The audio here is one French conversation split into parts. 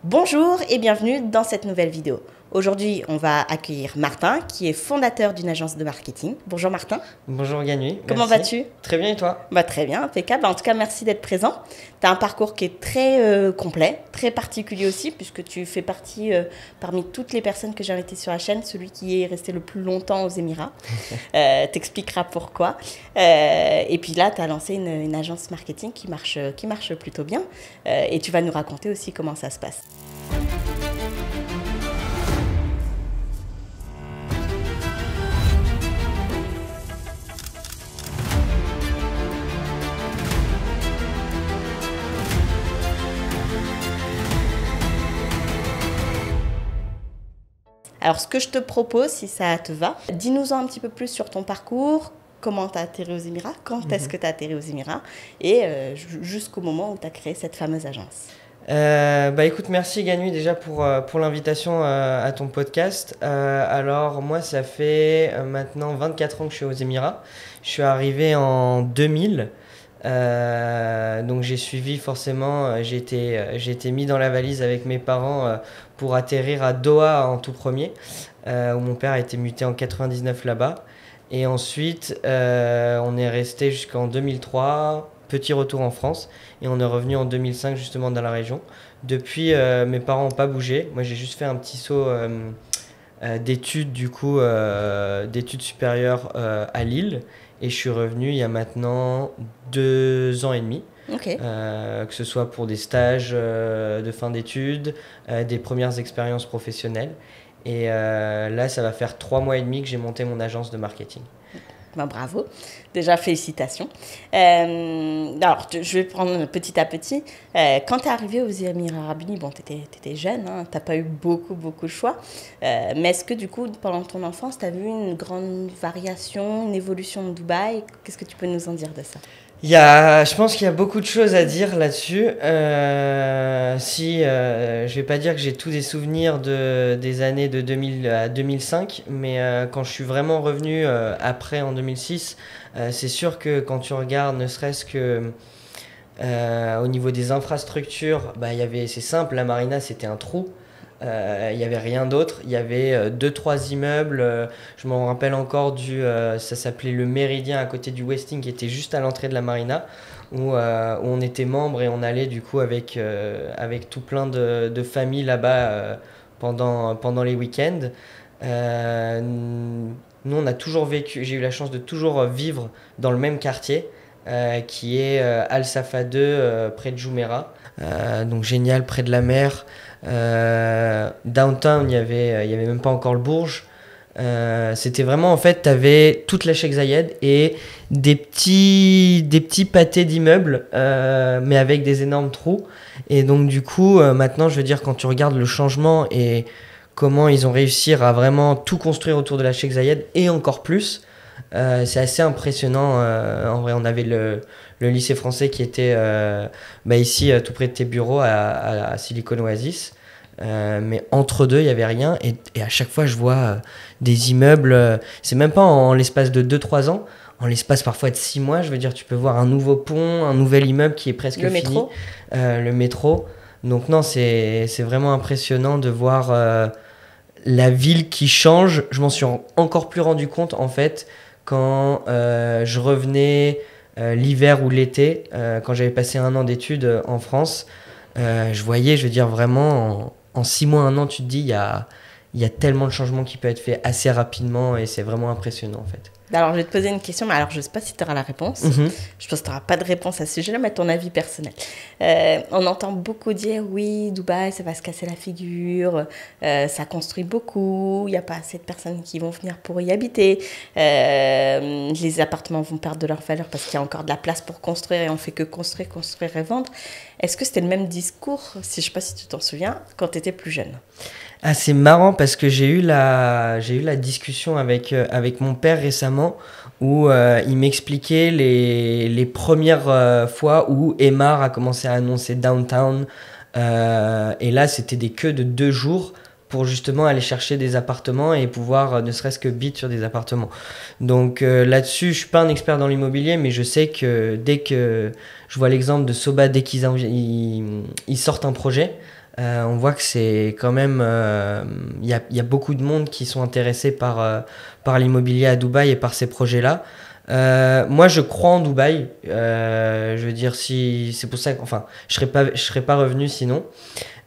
Bonjour et bienvenue dans cette nouvelle vidéo. Aujourd'hui, on va accueillir Martin, qui est fondateur d'une agence de marketing. Bonjour Martin. Bonjour Ganui, Comment vas-tu? Très bien et toi? Très bien, impeccable. En tout cas, merci d'être présent. Tu as un parcours qui est très complet, très particulier aussi, puisque tu fais partie, parmi toutes les personnes que j'ai invitées sur la chaîne, celui qui est resté le plus longtemps aux Émirats. T'expliqueras pourquoi. Et puis là, tu as lancé une agence marketing qui marche plutôt bien. Et tu vas nous raconter aussi comment ça se passe. Alors, ce que je te propose, si ça te va, dis-nous un petit peu plus sur ton parcours, comment tu as atterri aux Émirats, quand est-ce que tu as atterri aux Émirats, et jusqu'au moment où tu as créé cette fameuse agence. Écoute, merci Ganui déjà pour l'invitation à ton podcast. Alors moi, ça fait maintenant 24 ans que je suis aux Émirats. Je suis arrivé en 2000. Donc j'ai suivi forcément, j'ai été mis dans la valise avec mes parents pour atterrir à Doha en tout premier, où mon père a été muté en 99 là-bas. Et ensuite, on est resté jusqu'en 2003, petit retour en France, et on est revenu en 2005 justement dans la région. Depuis, mes parents n'ont pas bougé. Moi, j'ai juste fait un petit saut d'études, d'études supérieures à Lille. Et je suis revenu il y a maintenant 2 ans et demi. Ok. Que ce soit pour des stages de fin d'études, des premières expériences professionnelles. Et là, ça va faire 3 mois et demi que j'ai monté mon agence de marketing. Bravo, déjà félicitations. Alors, je vais prendre petit à petit. Quand tu es arrivé aux Émirats Arabes Unis, bon, tu étais jeune, hein, tu n'as pas eu beaucoup de choix. Mais est-ce que du coup, pendant ton enfance, tu as vu une grande variation, une évolution de Dubaï? Qu'est-ce que tu peux nous en dire de ça? Je pense qu'il y a beaucoup de choses à dire là-dessus. Je vais pas dire que j'ai tous des souvenirs des années de 2000 à 2005, mais quand je suis vraiment revenu après en 2006, c'est sûr que quand tu regardes, ne serait-ce que au niveau des infrastructures, c'est simple, la marina c'était un trou. Il n'y avait rien d'autre. Il y avait 2-3 immeubles. Je m'en rappelle encore ça s'appelait le Méridien à côté du Westin qui était juste à l'entrée de la marina où on était membre et on allait du coup avec tout plein de familles là-bas pendant les week-ends. Nous, on a toujours vécu. J'ai eu la chance de toujours vivre dans le même quartier. Qui est Al Safa 2 près de Jumeirah. Donc génial, près de la mer. Downtown, il y avait même pas encore le Bourge. C'était vraiment, en fait, tu avais toute la Sheikh Zayed et des petits pâtés d'immeubles, mais avec des énormes trous. Et donc, du coup, maintenant, je veux dire, quand tu regardes le changement et comment ils ont réussi à vraiment tout construire autour de la Sheikh Zayed et encore plus, c'est assez impressionnant. En vrai, on avait le lycée français qui était ici, tout près de tes bureaux, à Silicon Oasis. Mais entre deux, il n'y avait rien. Et à chaque fois, je vois des immeubles. C'est même pas en l'espace de 2-3 ans. En l'espace parfois de 6 mois, je veux dire, tu peux voir un nouveau pont, un nouvel immeuble qui est presque fini. Métro. Le métro. Donc non, c'est vraiment impressionnant de voir la ville qui change. Je m'en suis encore plus rendu compte, en fait, quand je revenais l'hiver ou l'été, quand j'avais passé 1 an d'études en France. Je voyais, je veux dire, vraiment, en 6 mois, 1 an, tu te dis, il y a tellement de changements qui peuvent être faits assez rapidement et c'est vraiment impressionnant, en fait. Alors, je vais te poser une question, mais alors je ne sais pas si tu auras la réponse. Je pense que tu n'auras pas de réponse à ce sujet-là, mais ton avis personnel. On entend beaucoup dire, oui, Dubaï, ça va se casser la figure, ça construit beaucoup, il n'y a pas assez de personnes qui vont venir pour y habiter, les appartements vont perdre de leur valeur parce qu'il y a encore de la place pour construire et on ne fait que construire et vendre. Est-ce que c'était le même discours, je ne sais pas si tu t'en souviens, quand tu étais plus jeune? Ah, c'est marrant parce que j'ai eu la discussion avec mon père récemment où il m'expliquait les premières fois où Emaar a commencé à annoncer Downtown. Et là, c'était des queues de 2 jours pour justement aller chercher des appartements et pouvoir ne serait-ce que bid sur des appartements. Donc là-dessus, je ne suis pas un expert dans l'immobilier, mais je sais que dès que je vois l'exemple de Soba, dès qu'ils sortent un projet, On voit que c'est quand même... y a beaucoup de monde qui sont intéressés par l'immobilier à Dubaï et par ces projets-là. Moi, je crois en Dubaï. Je veux dire, si c'est pour ça que, enfin, je serais pas revenu sinon.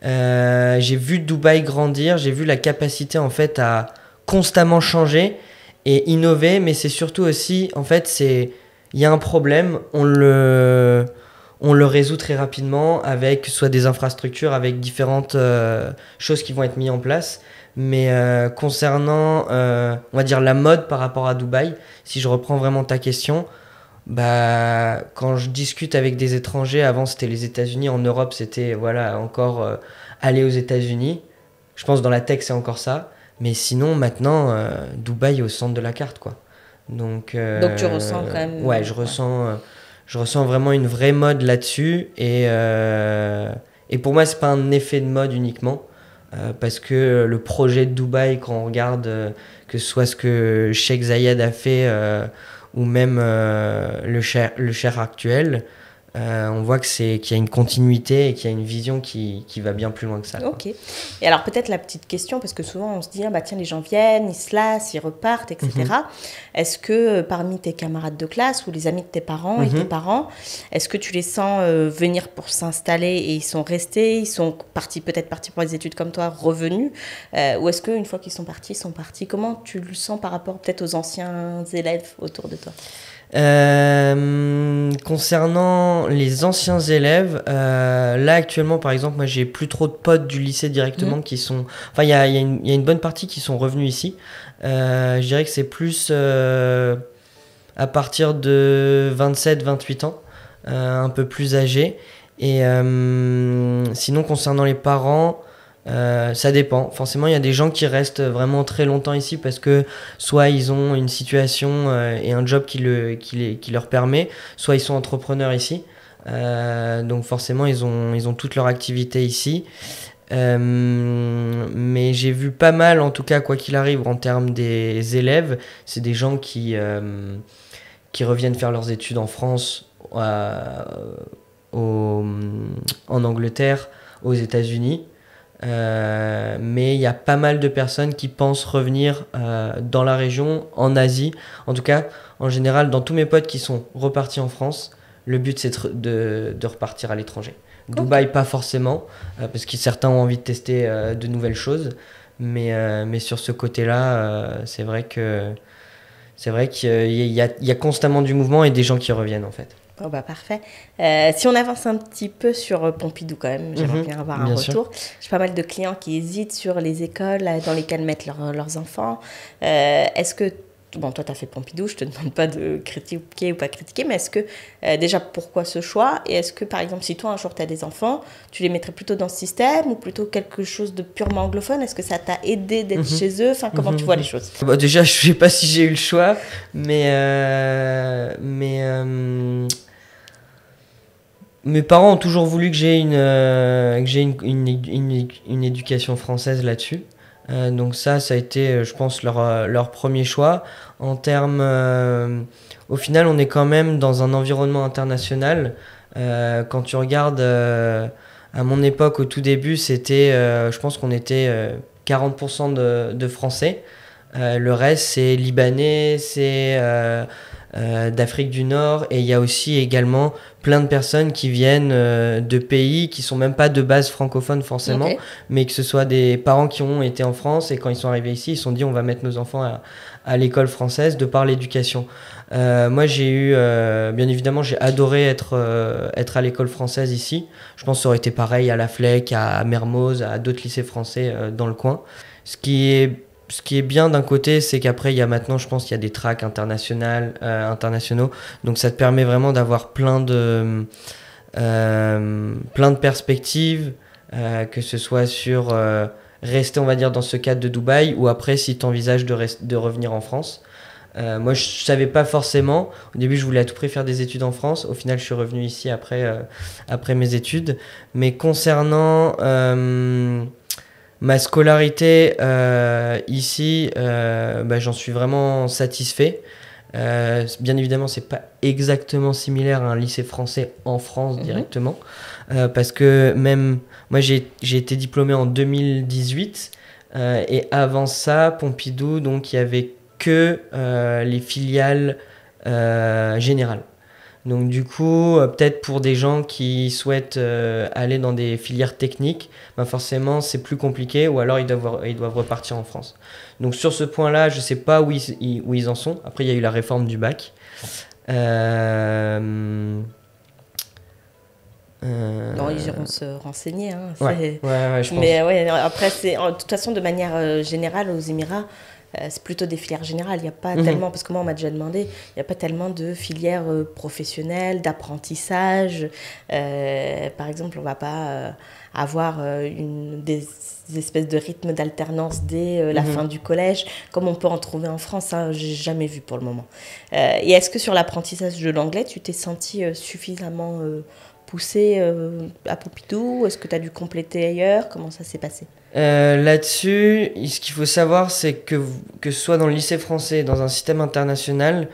J'ai vu Dubaï grandir, j'ai vu la capacité en fait à constamment changer et innover, mais c'est surtout aussi, en fait, il y a un problème, on le résout très rapidement avec soit des infrastructures, avec différentes choses qui vont être mises en place. Mais concernant, on va dire, la mode par rapport à Dubaï, si je reprends vraiment ta question, bah, quand je discute avec des étrangers, avant c'était les États-Unis, en Europe c'était voilà, encore aller aux États-Unis. Je pense dans la tech c'est encore ça. Mais sinon maintenant, Dubaï est au centre de la carte quoi. Donc tu ressens quand même... Ouais, je ressens vraiment une vraie mode là-dessus. Et pour moi, c'est pas un effet de mode uniquement. Parce que le projet de Dubaï, quand on regarde que ce soit ce que Sheikh Zayed a fait ou même le Cheikh actuel, on voit qu'il y a une continuité et qu'il y a une vision qui va bien plus loin que ça. Ok. Et alors peut-être la petite question, parce que souvent on se dit, ah, bah, tiens, les gens viennent, ils se lassent, ils repartent, etc. Est-ce que parmi tes camarades de classe ou les amis de tes parents et tes parents, est-ce que tu les sens venir pour s'installer et ils sont restés, ils sont peut-être partis pour les études comme toi, revenus, ou est-ce qu'une fois qu'ils sont partis, ils sont partis? Comment tu le sens par rapport peut-être aux anciens élèves autour de toi? Concernant les anciens élèves, là actuellement par exemple, moi j'ai plus trop de potes du lycée directement qui sont... Enfin il y a une bonne partie qui sont revenus ici. Je dirais que c'est plus à partir de 27-28 ans, un peu plus âgés. Et sinon concernant les parents... ça dépend. Forcément, il y a des gens qui restent vraiment très longtemps ici parce que soit ils ont une situation et un job qui leur permet, soit ils sont entrepreneurs ici. Donc forcément, ils ont toute leur activité ici. Mais j'ai vu pas mal, en tout cas, quoi qu'il arrive, en termes des élèves, c'est des gens qui reviennent faire leurs études en France, en Angleterre, aux États-Unis. Mais il y a pas mal de personnes qui pensent revenir dans la région, en Asie. En tout cas, en général, dans tous mes potes qui sont repartis en France, le but c'est de repartir à l'étranger. Dubaï, pas forcément, parce que certains ont envie de tester de nouvelles choses. Mais sur ce côté-là, c'est vrai qu'il y a constamment du mouvement et des gens qui reviennent en fait. Oh bah parfait. Si on avance un petit peu sur Pompidou quand même, j'aimerais bien avoir un retour. J'ai pas mal de clients qui hésitent sur les écoles dans lesquelles mettre leurs enfants. Est-ce que, bon toi tu as fait Pompidou, je te demande pas de critiquer ou pas critiquer, mais est-ce que déjà pourquoi ce choix? Et est-ce que par exemple si toi un jour tu as des enfants, tu les mettrais plutôt dans ce système ou plutôt quelque chose de purement anglophone? Est-ce que ça t'a aidé d'être chez eux? Enfin, comment tu vois les choses? Bon, déjà je sais pas si j'ai eu le choix, mais mes parents ont toujours voulu que j'ai une éducation française là-dessus. Donc ça a été, je pense, leur premier choix. En termes... au final, on est quand même dans un environnement international. Quand tu regardes, à mon époque, au tout début, c'était, je pense qu'on était 40% de Français. Le reste, c'est Libanais, c'est... d'Afrique du Nord, et il y a aussi également plein de personnes qui viennent de pays qui sont même pas de base francophone forcément, mais que ce soit des parents qui ont été en France et quand ils sont arrivés ici, ils se sont dit on va mettre nos enfants à l'école française de par l'éducation. Moi j'ai eu, bien évidemment j'ai adoré être à l'école française ici. Je pense que ça aurait été pareil à La Fleck, à Mermoz, à d'autres lycées français dans le coin. Ce qui est bien d'un côté, c'est qu'après, il y a maintenant, je pense qu'il y a des tracks internationaux. Donc ça te permet vraiment d'avoir plein de perspectives, que ce soit sur rester, on va dire, dans ce cadre de Dubaï, ou après, si tu envisages de revenir en France. Moi, je ne savais pas forcément. Au début, je voulais à tout prix faire des études en France. Au final, je suis revenu ici après mes études. Mais concernant... ma scolarité ici, j'en suis vraiment satisfait. Bien évidemment, c'est pas exactement similaire à un lycée français en France directement, parce que même moi, j'ai été diplômé en 2018, et avant ça, Pompidou, donc il y avait que les filiales générales. Donc du coup, peut-être pour des gens qui souhaitent aller dans des filières techniques, ben forcément c'est plus compliqué, ou alors ils doivent repartir en France. Donc sur ce point-là, je ne sais pas où ils en sont. Après, il y a eu la réforme du bac. Non, ils iront se renseigner. Hein, ouais, je pense. Mais ouais, après, de toute façon, de manière générale, aux Émirats, c'est plutôt des filières générales. Il n'y a pas tellement, parce que moi, on m'a déjà demandé, il n'y a pas tellement de filières professionnelles, d'apprentissage. Par exemple, on ne va pas avoir des espèces de rythmes d'alternance dès la fin du collège, comme on peut en trouver en France. Hein, j'ai jamais vu pour le moment. Et est-ce que sur l'apprentissage de l'anglais, tu t'es senti suffisamment poussé à Pompidou, ou est-ce que tu as dû compléter ailleurs? Comment ça s'est passé? Là-dessus, ce qu'il faut savoir, c'est que ce soit dans le lycée français, dans un système international,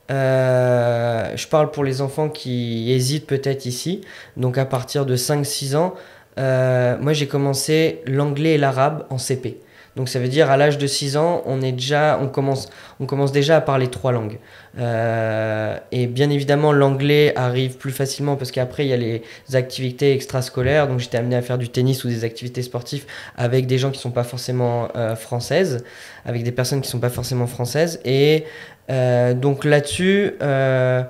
je parle pour les enfants qui hésitent peut-être ici, donc à partir de 5-6 ans, moi j'ai commencé l'anglais et l'arabe en CP. Donc ça veut dire à l'âge de 6 ans, on commence déjà à parler 3 langues. Et bien évidemment, l'anglais arrive plus facilement parce qu'après, il y a les activités extrascolaires. Donc j'étais amené à faire du tennis ou des activités sportives avec des gens qui ne sont pas forcément françaises, avec des personnes qui ne sont pas forcément françaises. Et donc là-dessus, je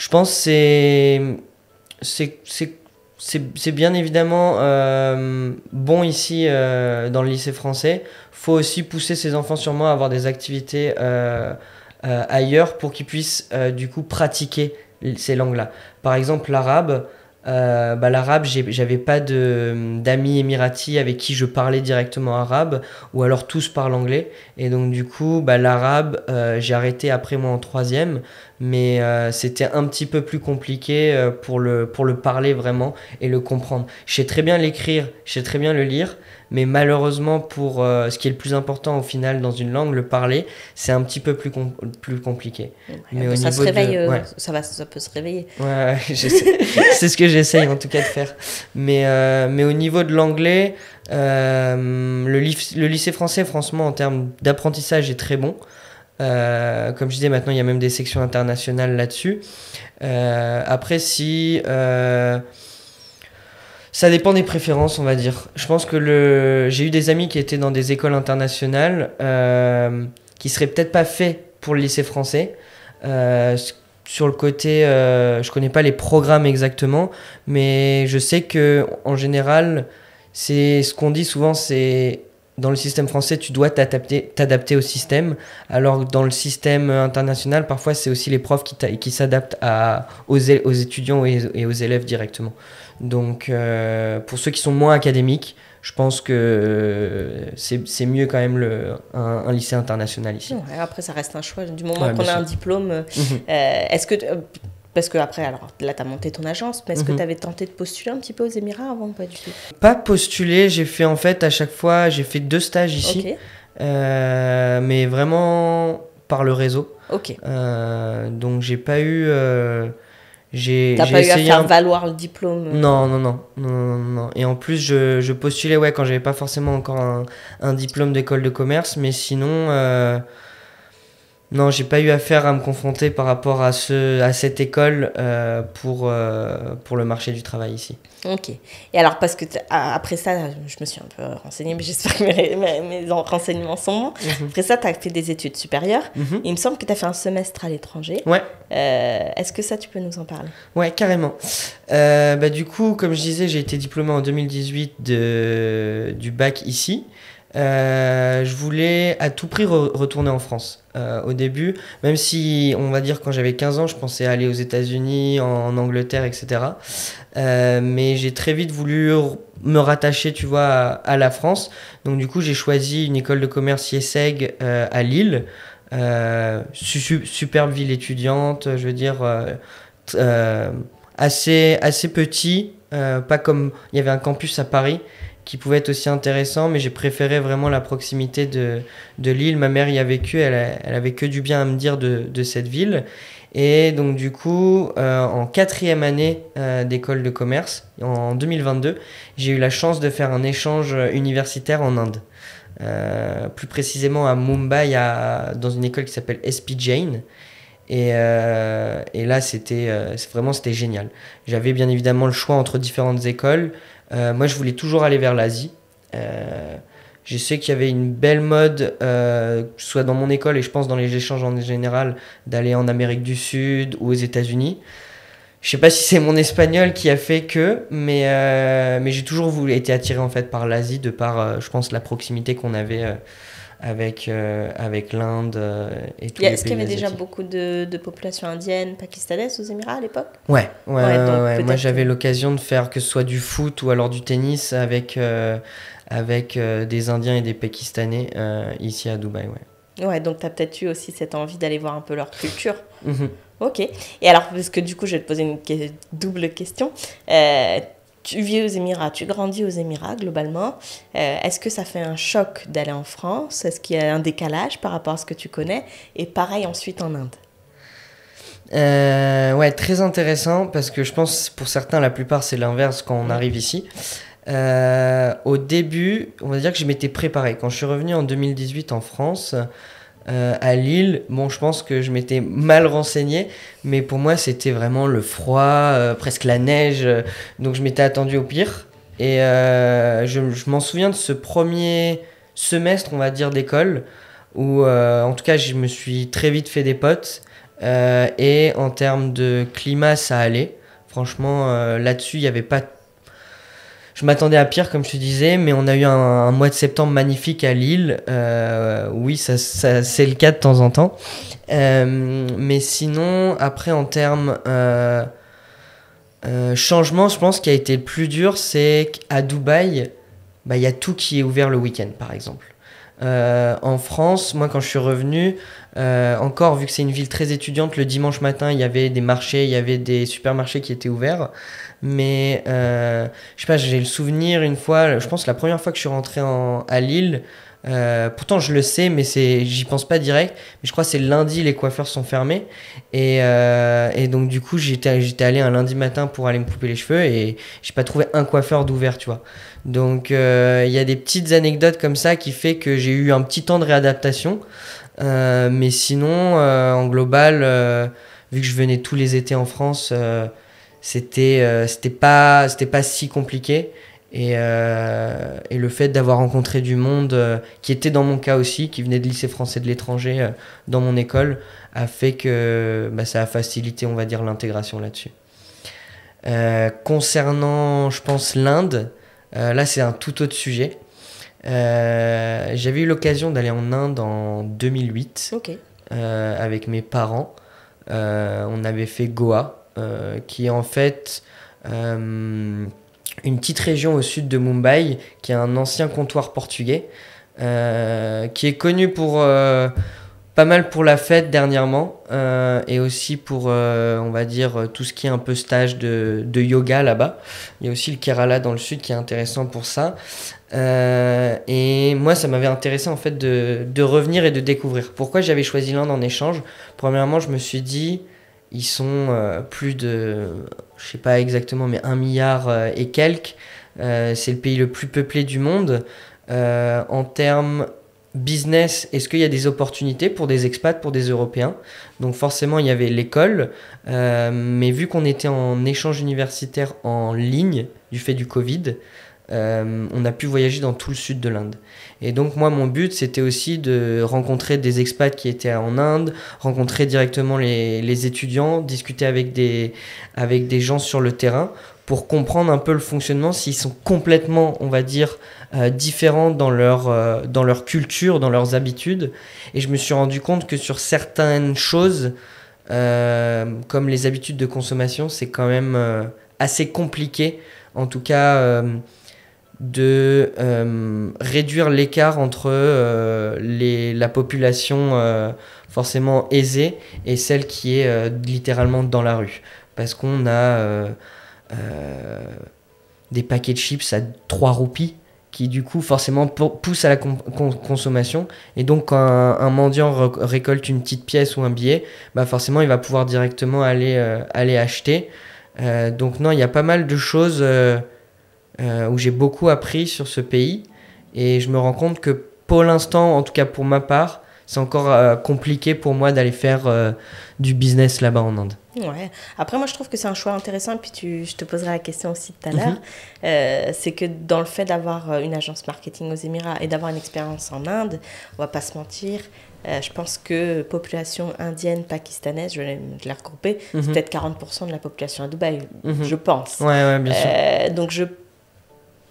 pense que c'est bien évidemment bon ici dans le lycée français. Faut aussi pousser ses enfants sûrement à avoir des activités ailleurs pour qu'ils puissent du coup pratiquer ces langues-là. Par exemple, l'arabe, j'avais pas d'amis émiratis avec qui je parlais directement arabe, ou alors tous parlent anglais. Et donc du coup, l'arabe, j'ai arrêté après moi en troisième, mais c'était un petit peu plus compliqué pour le parler vraiment et le comprendre. Je sais très bien l'écrire, je sais très bien le lire, mais malheureusement pour ce qui est le plus important au final dans une langue, le parler, c'est un petit peu plus compliqué. Ouais, mais ça se réveille, ça peut se réveiller. Ouais, c'est ce que j'essaye en tout cas de faire. Mais au niveau de l'anglais, le lycée français, franchement, en termes d'apprentissage, est très bon. Comme je disais, maintenant il y a même des sections internationales là-dessus. Après, ça dépend des préférences, on va dire. Je pense que j'ai eu des amis qui étaient dans des écoles internationales qui seraient peut-être pas faits pour le lycée français. Sur le côté, je connais pas les programmes exactement, mais je sais que en général, c'est ce qu'on dit souvent, c'est dans le système français, tu dois t'adapter au système, alors que dans le système international, parfois c'est aussi les profs qui s'adaptent aux étudiants et aux élèves directement. Donc, pour ceux qui sont moins académiques, je pense que c'est mieux quand même un lycée international ici. Ouais, après, ça reste un choix. Du moment qu'on a un diplôme, est-ce que... Parce que après, alors là, tu as monté ton agence, mais est-ce que tu avais tenté de postuler un petit peu aux Émirats avant ou pas du tout? Pas postuler, j'ai fait en fait à chaque fois, j'ai fait 2 stages ici, mais vraiment par le réseau. Donc j'ai pas eu... T'as pas eu à faire valoir le diplôme? Non. Et en plus, je postulais quand j'avais pas forcément encore un diplôme d'école de commerce, mais sinon... Non, j'ai pas eu affaire à me confronter par rapport à cette école pour le marché du travail ici. Ok. Et alors, parce que après ça, je me suis un peu renseignée, mais j'espère que mes renseignements sont bons. Après ça, tu as fait des études supérieures. Il me semble que tu as fait un semestre à l'étranger. Ouais. Est-ce que ça, tu peux nous en parler? Ouais, carrément. Du coup, comme je disais, j'ai été diplômé en 2018 du bac ici. Je voulais à tout prix retourner en France au début, même si on va dire quand j'avais 15 ans je pensais aller aux États-Unis, en Angleterre, etc. Mais j'ai très vite voulu me rattacher, tu vois, à la France. Donc du coup j'ai choisi une école de commerce IESEG à Lille, superbe ville étudiante, je veux dire assez petit, pas comme il y avait un campus à Paris. qui pouvait être aussi intéressant, mais j'ai préféré vraiment la proximité de Lille. Ma mère y a vécu, elle avait que du bien à me dire de cette ville. Et donc du coup, en 4e année d'école de commerce, en 2022, j'ai eu la chance de faire un échange universitaire en Inde. Plus précisément à Mumbai, dans une école qui s'appelle SP Jain. Et là, c'était génial. J'avais bien évidemment le choix entre différentes écoles. Moi, je voulais toujours aller vers l'Asie. Je sais qu'il y avait une belle mode, soit dans mon école et je pense dans les échanges en général, d'aller en Amérique du Sud ou aux États-Unis. Je sais pas si c'est mon espagnol qui a fait que, mais j'ai toujours été attiré en fait par l'Asie de par, je pense, la proximité qu'on avait avec l'Inde et tous les pays asiatiques. Est-ce qu'il y avait déjà beaucoup de population indienne, pakistanaise aux Émirats à l'époque? Ouais. Moi, j'avais que... l'occasion de faire que ce soit du foot ou alors du tennis avec des Indiens et des Pakistanais ici à Dubaï, ouais. Ouais, donc tu as peut-être eu aussi cette envie d'aller voir un peu leur culture. Mhm. Ok. Et alors, parce que du coup, je vais te poser une double question. Tu vis aux Émirats, tu grandis aux Émirats globalement. Est-ce que ça fait un choc d'aller en France? Est-ce qu'il y a un décalage par rapport à ce que tu connais? Et pareil ensuite en Inde. Ouais, très intéressant parce que je pense pour certains, la plupart, c'est l'inverse quand on arrive ici. Au début, on va dire que je m'étais préparé. Quand je suis revenu en 2018 en France, à Lille, bon, je pense que je m'étais mal renseigné, mais pour moi, c'était vraiment le froid, presque la neige, donc je m'étais attendu au pire. Et je m'en souviens de ce premier semestre, on va dire, d'école, où en tout cas, je me suis très vite fait des potes, et en termes de climat, ça allait. Franchement, là-dessus, il n'y avait pas. Je m'attendais à pire, comme je te disais, mais on a eu un mois de septembre magnifique à Lille. Oui, ça, c'est le cas de temps en temps. Mais sinon, après, en termes changement, je pense qu'il a été le plus dur, c'est qu'à Dubaï, il y a tout qui est ouvert le week-end, par exemple. En France, moi, quand je suis revenu, encore, vu que c'est une ville très étudiante, le dimanche matin, il y avait des marchés, il y avait des supermarchés qui étaient ouverts. Mais je sais pas, j'ai le souvenir une fois, je pense la première fois que je suis rentré à Lille, pourtant je le sais, mais j'y pense pas direct, mais je crois que c'est lundi, les coiffeurs sont fermés. Et donc du coup, j'étais allé un lundi matin pour aller me couper les cheveux et j'ai pas trouvé un coiffeur d'ouvert, tu vois. Donc il y a des petites anecdotes comme ça qui fait que j'ai eu un petit temps de réadaptation. Mais sinon, en global, vu que je venais tous les étés en France, c'était pas si compliqué. Et le fait d'avoir rencontré du monde qui était dans mon cas aussi, qui venait de lycée français de l'étranger dans mon école, a fait que ça a facilité, on va dire, l'intégration là-dessus. Concernant, je pense, l'Inde, là c'est un tout autre sujet. J'avais eu l'occasion d'aller en Inde en 2008 avec mes parents. On avait fait Goa, qui est en fait une petite région au sud de Mumbai, qui est un ancien comptoir portugais, qui est connu pour pas mal pour la fête dernièrement, et aussi pour, on va dire, tout ce qui est un peu stage de yoga là-bas. Il y a aussi le Kerala dans le sud qui est intéressant pour ça. Et moi, ça m'avait intéressé en fait de revenir et de découvrir. Pourquoi j'avais choisi l'Inde en échange? Premièrement, je me suis dit, ils sont plus de, je sais pas exactement, mais 1 milliard et quelques. C'est le pays le plus peuplé du monde. En termes business, est-ce qu'il y a des opportunités pour des expats, pour des Européens? Donc forcément, il y avait l'école, mais vu qu'on était en échange universitaire en ligne du fait du Covid, on a pu voyager dans tout le sud de l'Inde. Et donc moi, mon but, c'était aussi de rencontrer des expats qui étaient en Inde, rencontrer directement les étudiants, discuter avec des gens sur le terrain pour comprendre un peu le fonctionnement, s'ils sont complètement, on va dire, différents dans leur culture, dans leurs habitudes. Et je me suis rendu compte que sur certaines choses, comme les habitudes de consommation, c'est quand même assez compliqué, en tout cas, de réduire l'écart entre la population forcément aisée et celle qui est littéralement dans la rue. Parce qu'on a des paquets de chips à 3 roupies qui du coup forcément pousse à la consommation. Et donc quand un mendiant récolte une petite pièce ou un billet, bah forcément il va pouvoir directement aller acheter. Donc non, il y a pas mal de choses où j'ai beaucoup appris sur ce pays. Et je me rends compte que pour l'instant, en tout cas pour ma part, c'est encore compliqué pour moi d'aller faire du business là-bas en Inde. Ouais. Après, moi, je trouve que c'est un choix intéressant. Et puis, je te poserai la question aussi tout à l'heure. C'est que dans le fait d'avoir une agence marketing aux Émirats et d'avoir une expérience en Inde, on va pas se mentir, je pense que population indienne, pakistanaise, je vais les regrouper, c'est peut-être 40% de la population à Dubaï, je pense. Ouais, bien sûr. Donc,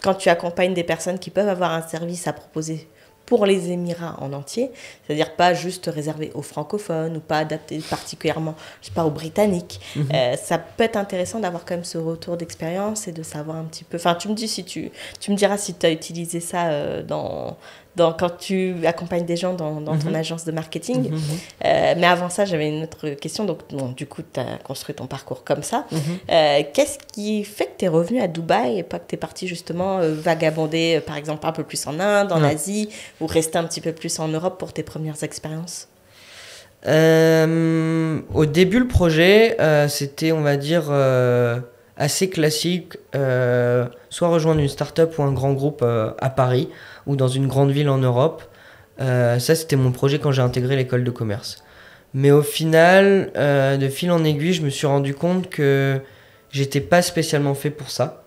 quand tu accompagnes des personnes qui peuvent avoir un service à proposer pour les Émirats en entier, c'est-à-dire pas juste réservé aux francophones ou pas adapté particulièrement, je sais pas, aux Britanniques. Ça peut être intéressant d'avoir quand même ce retour d'expérience et de savoir un petit peu. Enfin, tu me diras si tu as utilisé ça quand tu accompagnes des gens dans ton agence de marketing. Mais avant ça, j'avais une autre question. Donc, bon, du coup, tu as construit ton parcours comme ça. Qu'est-ce qui fait que tu es revenu à Dubaï et pas que tu es parti justement vagabonder, par exemple, un peu plus en Inde, en Asie, ou rester un petit peu plus en Europe pour tes premières expériences? Au début, le projet, c'était, on va dire, assez classique. Soit rejoindre une start-up ou un grand groupe à Paris ou dans une grande ville en Europe. Ça, c'était mon projet quand j'ai intégré l'école de commerce. Mais au final, de fil en aiguille, je me suis rendu compte que j'étais pas spécialement fait pour ça.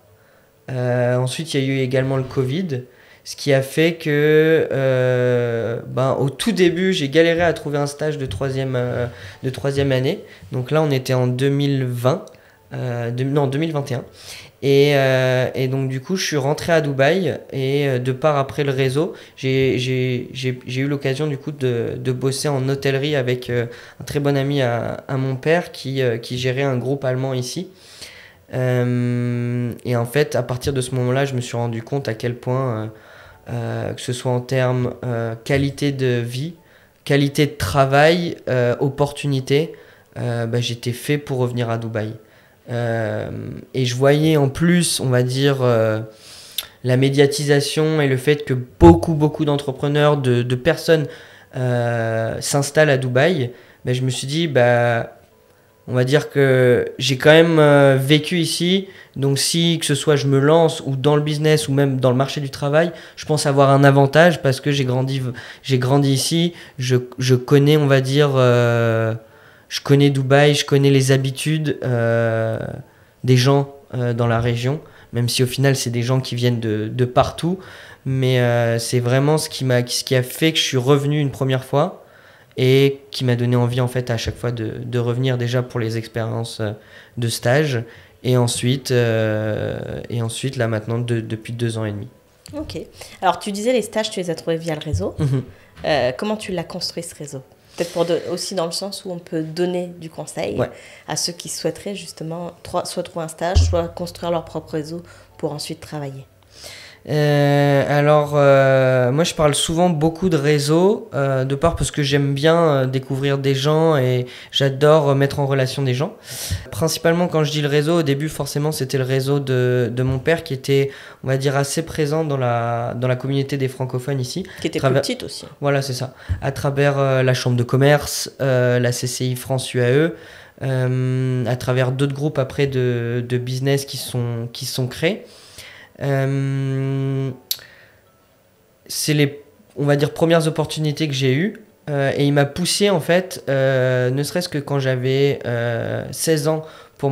Ensuite, il y a eu également le Covid, ce qui a fait que au tout début, j'ai galéré à trouver un stage de troisième année. Donc là, on était en 2020, 2021. Et donc du coup, je suis rentré à Dubaï et de part après le réseau, j'ai eu l'occasion du coup de bosser en hôtellerie avec un très bon ami à mon père qui gérait un groupe allemand ici. Et en fait, à partir de ce moment-là, je me suis rendu compte à quel point, que ce soit en termes qualité de vie, qualité de travail, opportunité, j'étais fait pour revenir à Dubaï. Et je voyais en plus, on va dire, la médiatisation et le fait que beaucoup d'entrepreneurs, de personnes s'installent à Dubaï. Je me suis dit, on va dire que j'ai quand même vécu ici, donc si que ce soit je me lance ou dans le business ou même dans le marché du travail, je pense avoir un avantage parce que j'ai grandi ici, je connais, on va dire, je connais Dubaï, je connais les habitudes des gens dans la région, même si au final c'est des gens qui viennent de partout, mais c'est vraiment ce qui a fait que je suis revenu une première fois. Et qui m'a donné envie en fait à chaque fois de revenir déjà pour les expériences de stage et ensuite là maintenant depuis 2 ans et demi. Ok. Alors tu disais les stages, tu les as trouvés via le réseau. Comment tu l'as construit ce réseau? Peut-être aussi dans le sens où on peut donner du conseil à ceux qui souhaiteraient justement soit trouver un stage, soit construire leur propre réseau pour ensuite travailler. Moi je parle souvent beaucoup de réseau, de part parce que j'aime bien découvrir des gens et j'adore mettre en relation des gens. Principalement quand je dis le réseau, au début forcément c'était le réseau de mon père qui était, on va dire, assez présent dans la communauté des francophones ici. Qui était plus petite aussi. Voilà, c'est ça. À travers la chambre de commerce, la CCI France UAE, à travers d'autres groupes après de business qui sont créés. C'est les, on va dire, premières opportunités que j'ai eues et il m'a poussé en fait, ne serait-ce que quand j'avais 16 ans pour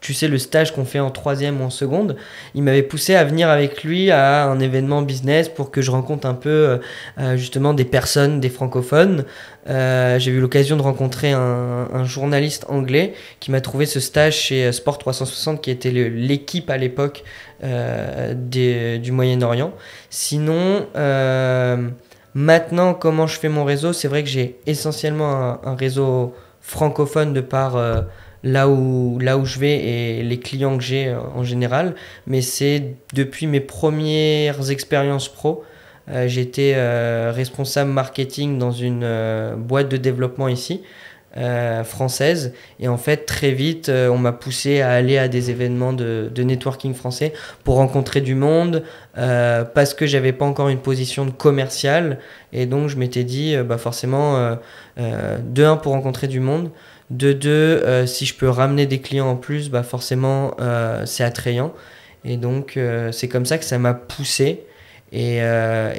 tu sais, le stage qu'on fait en 3e ou en seconde, il m'avait poussé à venir avec lui à un événement business pour que je rencontre un peu justement des personnes, des francophones. J'ai eu l'occasion de rencontrer un journaliste anglais qui m'a trouvé ce stage chez Sport 360 qui était l'équipe à l'époque du Moyen-Orient. Sinon, maintenant, comment je fais mon réseau? C'est vrai que j'ai essentiellement un réseau francophone de par là où je vais et les clients que j'ai en général, mais c'est depuis mes premières expériences pro. J'étais responsable marketing dans une boîte de développement ici. françaises. Et en fait, très vite, on m'a poussé à aller à des événements de networking français pour rencontrer du monde, parce que j'avais pas encore une position de commercial. Et donc, je m'étais dit, forcément, de un, pour rencontrer du monde, de deux, si je peux ramener des clients en plus, forcément, c'est attrayant. Et donc, c'est comme ça que ça m'a poussé. Et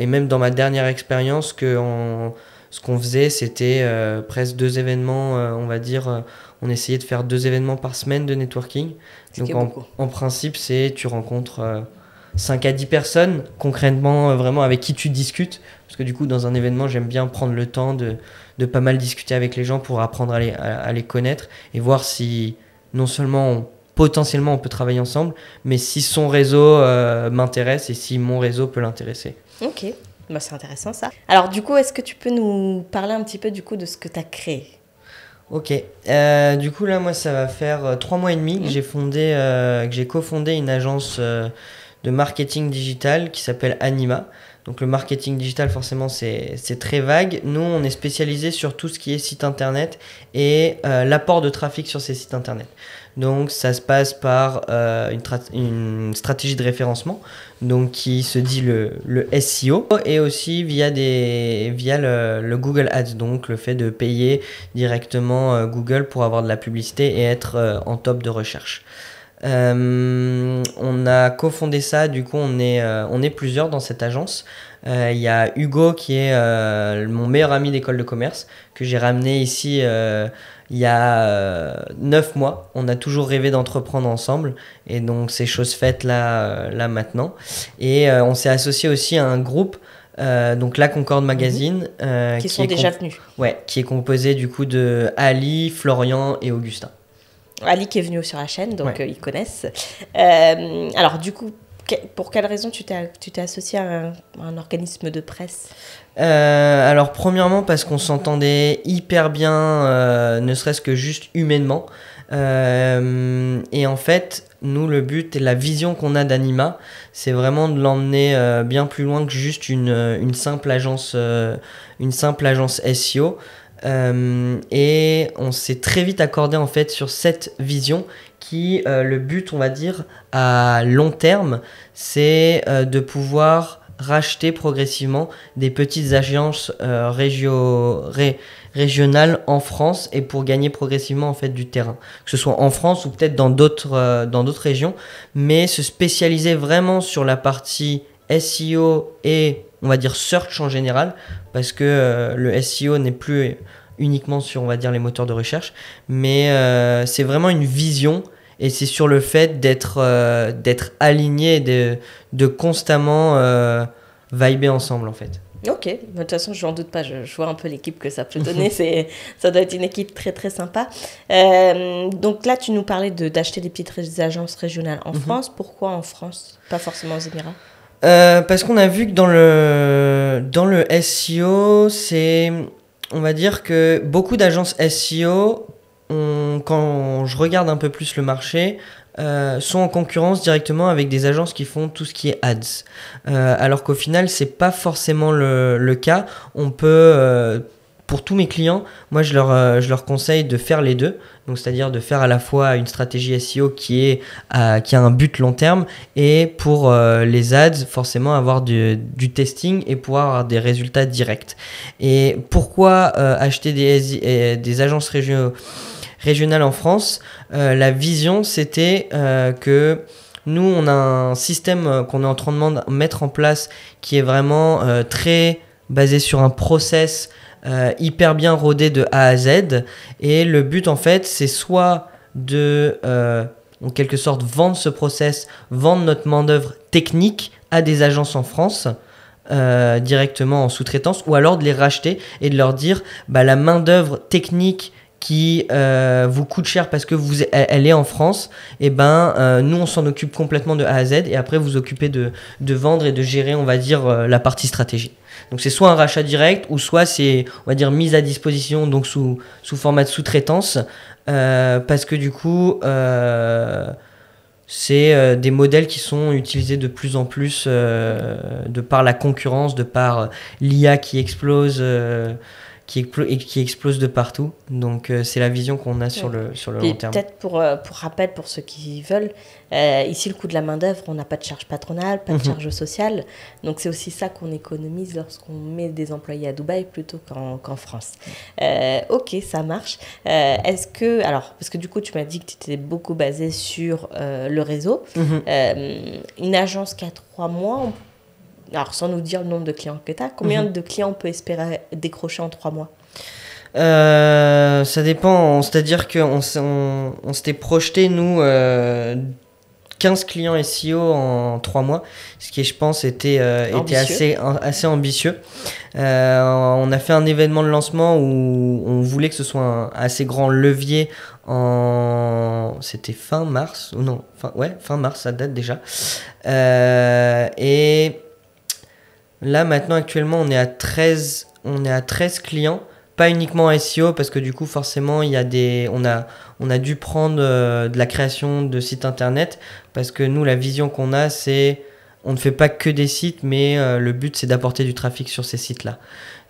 même dans ma dernière expérience, ce qu'on faisait, c'était presque 2 événements, on va dire, on essayait de faire 2 événements par semaine de networking. Donc en principe, tu rencontres 5 à 10 personnes, concrètement, vraiment avec qui tu discutes. Parce que du coup, dans un événement, j'aime bien prendre le temps de pas mal discuter avec les gens pour apprendre à les connaître et voir si non seulement potentiellement on peut travailler ensemble, mais si son réseau m'intéresse et si mon réseau peut l'intéresser. Ok, c'est intéressant ça. Alors du coup, est-ce que tu peux nous parler un petit peu du coup de ce que tu as créé? Ok, du coup là moi ça va faire 3 mois et demi que j'ai cofondé une agence de marketing digital qui s'appelle Anima. Donc le marketing digital forcément c'est très vague. Nous on est spécialisé sur tout ce qui est site internet et l'apport de trafic sur ces sites internet. Donc ça se passe par une stratégie de référencement, donc qui se dit le SEO, et aussi via le Google Ads, donc le fait de payer directement Google pour avoir de la publicité et être en top de recherche. On a cofondé ça, du coup on est plusieurs dans cette agence. Il y a Hugo qui est mon meilleur ami d'école de commerce que j'ai ramené ici il y a 9 mois. On a toujours rêvé d'entreprendre ensemble et donc c'est chose faite là maintenant. Et on s'est associé aussi à un groupe, donc la Concorde Magazine, qui sont déjà venus. Ouais, qui est composé du coup de Ali, Florian et Augustin. Ali qui est venu sur la chaîne, donc ils connaissent. Alors du coup, pour quelle raison tu t'es associé à un organisme de presse? Alors premièrement parce qu'on s'entendait hyper bien, ne serait-ce que juste humainement. Et en fait, nous le but et la vision qu'on a d'Anima, c'est vraiment de l'emmener bien plus loin que juste une simple agence SEO. Et on s'est très vite accordé en fait sur cette vision qui, le but on va dire à long terme, c'est de pouvoir racheter progressivement des petites agences régionales en France et pour gagner progressivement en fait du terrain, que ce soit en France ou peut-être dans d'autres régions, mais se spécialiser vraiment sur la partie SEO et on va dire search en général, parce que le SEO n'est plus uniquement sur on va dire les moteurs de recherche, mais c'est vraiment une vision. Et c'est sur le fait d'être aligné et de constamment vibrer ensemble en fait. Ok, de toute façon je n'en doute pas, je vois un peu l'équipe que ça peut donner, ça doit être une équipe très très sympa. Donc là tu nous parlais d'acheter des petites agences régionales en France. Pourquoi en France, pas forcément aux Émirats? Parce qu'on a vu que dans le SEO, on va dire que beaucoup d'agences SEO, quand je regarde un peu plus le marché, sont en concurrence directement avec des agences qui font tout ce qui est ads. Alors qu'au final, c'est pas forcément le cas. On peut, pour tous mes clients, moi je leur conseille de faire les deux. Donc c'est-à-dire de faire à la fois une stratégie SEO qui a un but long terme et pour les ads, forcément avoir du testing et pouvoir avoir des résultats directs. Et pourquoi acheter des agences régionales en France? La vision, c'était que nous, on a un système qu'on est en train de mettre en place qui est vraiment très basé sur un process hyper bien rodé de A à Z. Et le but, en fait, c'est soit de, en quelque sorte, vendre ce process, vendre notre main-d'œuvre technique à des agences en France, directement en sous-traitance, ou alors de les racheter et de leur dire la main-d'œuvre technique qui vous coûte cher parce que elle est en France, et nous on s'en occupe complètement de A à Z et après vous occupez de vendre et de gérer on va dire la partie stratégie. Donc c'est soit un rachat direct ou soit c'est on va dire mise à disposition donc sous format de sous-traitance parce que du coup c'est des modèles qui sont utilisés de plus en plus de par la concurrence, de par l'IA qui explose et qui explose de partout. Donc c'est la vision qu'on a sur le long terme. Peut-être pour rappel, pour ceux qui veulent, ici le coût de la main d'œuvre, on n'a pas de charge patronale, pas de charge sociale. Donc c'est aussi ça qu'on économise lorsqu'on met des employés à Dubaï plutôt qu'en France. Ok, ça marche. Est-ce que, alors, parce que du coup tu m'as dit que tu étais beaucoup basé sur le réseau, une agence qui a 3 mois, alors sans nous dire le nombre de clients que tu as, combien de clients on peut espérer décrocher en 3 mois? Ça dépend, c'est-à-dire qu'on s'était projeté, nous, 15 clients SEO en 3 mois, ce qui, je pense, était assez ambitieux. On a fait un événement de lancement où on voulait que ce soit un assez grand levier c'était fin mars, ou non, fin mars, ça date déjà. Et là, maintenant, actuellement, on est à 13 clients. Pas uniquement SEO, parce que du coup, forcément, on a dû prendre de la création de sites internet, parce que nous, la vision qu'on a, c'est on ne fait pas que des sites, mais le but, c'est d'apporter du trafic sur ces sites-là.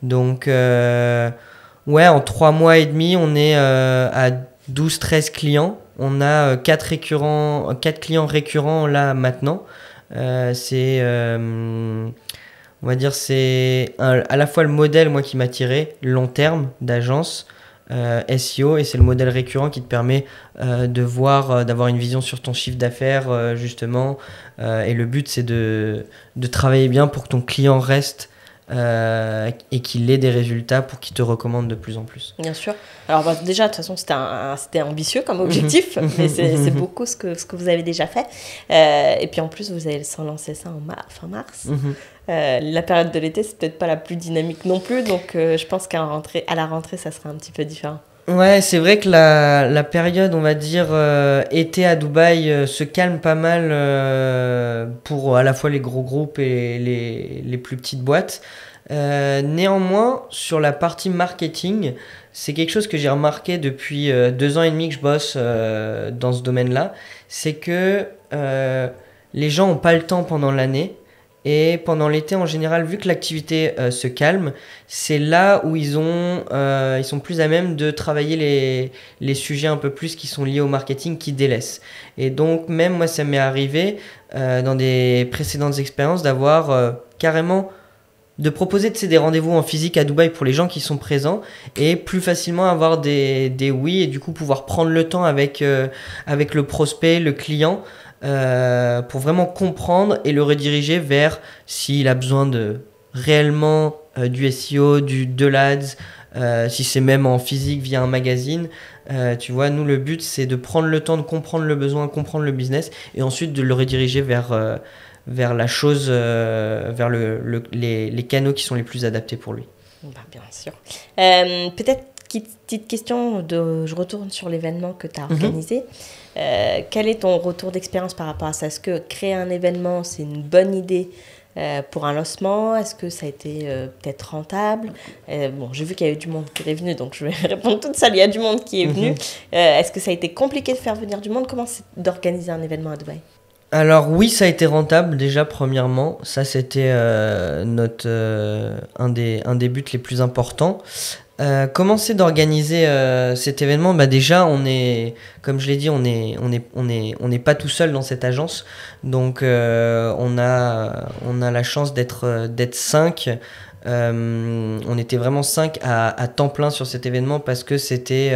Donc, en 3 mois et demi, on est à 12-13 clients. On a 4 clients récurrents là maintenant. On va dire c'est à la fois le modèle moi qui m'a tiré long terme d'agence SEO, et c'est le modèle récurrent qui te permet d'avoir une vision sur ton chiffre d'affaires justement, et le but c'est de travailler bien pour que ton client reste et qu'il ait des résultats pour qu'il te recommande de plus en plus. Bien sûr. Alors déjà, de toute façon, c'était ambitieux comme objectif, mais c'est beaucoup ce que vous avez déjà fait. Et puis en plus, vous allez s'en lancer ça fin mars. La période de l'été, c'est peut-être pas la plus dynamique non plus, donc je pense qu'à la rentrée, ça sera un petit peu différent. Ouais, c'est vrai que la période, on va dire, été à Dubaï se calme pas mal pour à la fois les gros groupes et les plus petites boîtes. Néanmoins, sur la partie marketing, c'est quelque chose que j'ai remarqué depuis 2 ans et demi que je bosse dans ce domaine-là. C'est que les gens n'ont pas le temps pendant l'année. Et pendant l'été, en général, vu que l'activité se calme, c'est là où ils sont plus à même de travailler les sujets un peu plus qui sont liés au marketing, qui délaissent. Et donc, même moi, ça m'est arrivé dans des précédentes expériences d'avoir carrément de proposer des rendez-vous en physique à Dubaï pour les gens qui sont présents, et plus facilement avoir des oui, et du coup pouvoir prendre le temps avec le prospect, le client, pour vraiment comprendre et le rediriger vers s'il a besoin de réellement du SEO, de l'ADS, si c'est même en physique via un magazine. Tu vois, nous le but c'est de prendre le temps de comprendre le besoin, comprendre le business, et ensuite de le rediriger vers la chose, vers les canaux qui sont les plus adaptés pour lui. Bien sûr. Peut-être petite question, je retourne sur l'événement que tu as organisé. Quel est ton retour d'expérience par rapport à ça? Est-ce que créer un événement, c'est une bonne idée pour un lancement? Est-ce que ça a été peut-être rentable? J'ai vu qu'il y avait du monde qui est venu, donc je vais répondre toute seule. Il y a du monde qui est venu. Est-ce que ça a été compliqué de faire venir du monde? Comment c'est d'organiser un événement à Dubaï? Alors oui, ça a été rentable déjà premièrement. Ça c'était un des buts les plus importants. Comment c'est d'organiser cet événement? Déjà, comme je l'ai dit, on n'est pas tout seul dans cette agence, donc on a la chance d'être 5. On était vraiment 5 à temps plein sur cet événement, parce que c'était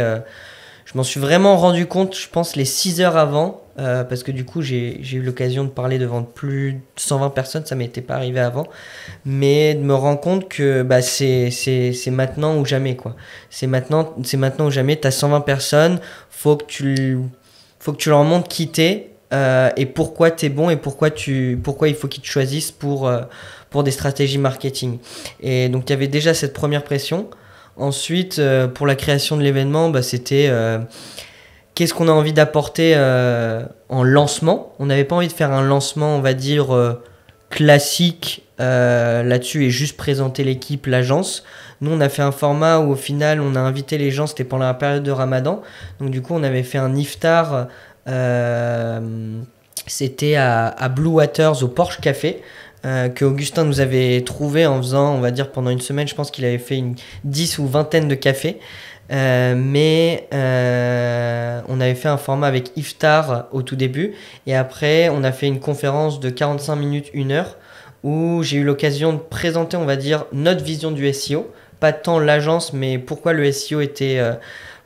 je m'en suis vraiment rendu compte, je pense, les 6 heures avant, parce que du coup, j'ai eu l'occasion de parler devant plus de 120 personnes, ça ne m'était pas arrivé avant, mais de me rendre compte que c'est maintenant ou jamais, quoi. C'est maintenant ou jamais, tu as 120 personnes, faut que tu leur montres qui t'es, et pourquoi tu es bon, et pourquoi il faut qu'ils te choisissent pour des stratégies marketing. Et donc, il y avait déjà cette première pression. Ensuite, pour la création de l'événement, c'était qu'est-ce qu'on a envie d'apporter en lancement. On n'avait pas envie de faire un lancement, on va dire, classique là-dessus, et juste présenter l'équipe, l'agence. Nous, on a fait un format où au final, on a invité les gens, c'était pendant la période de Ramadan. Donc du coup, on avait fait un iftar, c'était à Blue Waters, au Porsche Café. que Augustin nous avait trouvé en faisant, on va dire, pendant une semaine, je pense qu'il avait fait 10 ou vingtaine de cafés. Mais on avait fait un format avec Iftar au tout début et après on a fait une conférence de 45 minutes, 1 heure où j'ai eu l'occasion de présenter, on va dire, notre vision du SEO, pas tant l'agence mais pourquoi le SEO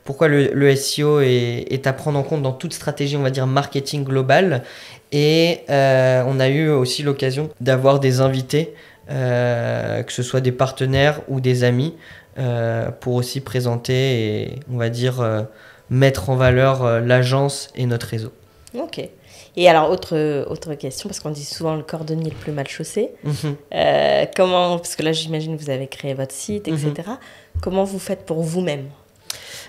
pourquoi le SEO est à prendre en compte dans toute stratégie, on va dire, marketing global. Et on a eu aussi l'occasion d'avoir des invités, que ce soit des partenaires ou des amis, pour aussi présenter et, on va dire, mettre en valeur l'agence et notre réseau. Ok. Et alors, autre question, parce qu'on dit souvent le cordonnier le plus mal chaussé. Comment, parce que là, j'imagine que vous avez créé votre site, etc. Comment vous faites pour vous-même ?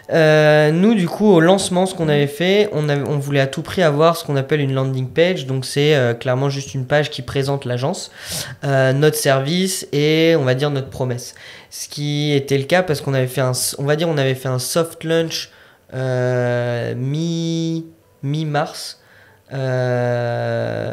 Nous, du coup, au lancement, ce qu'on avait fait, on voulait à tout prix avoir ce qu'on appelle une landing page. Donc, c'est clairement juste une page qui présente l'agence, notre service et, on va dire, notre promesse. Ce qui était le cas parce qu'on avait fait on avait fait un soft launch mi-mars.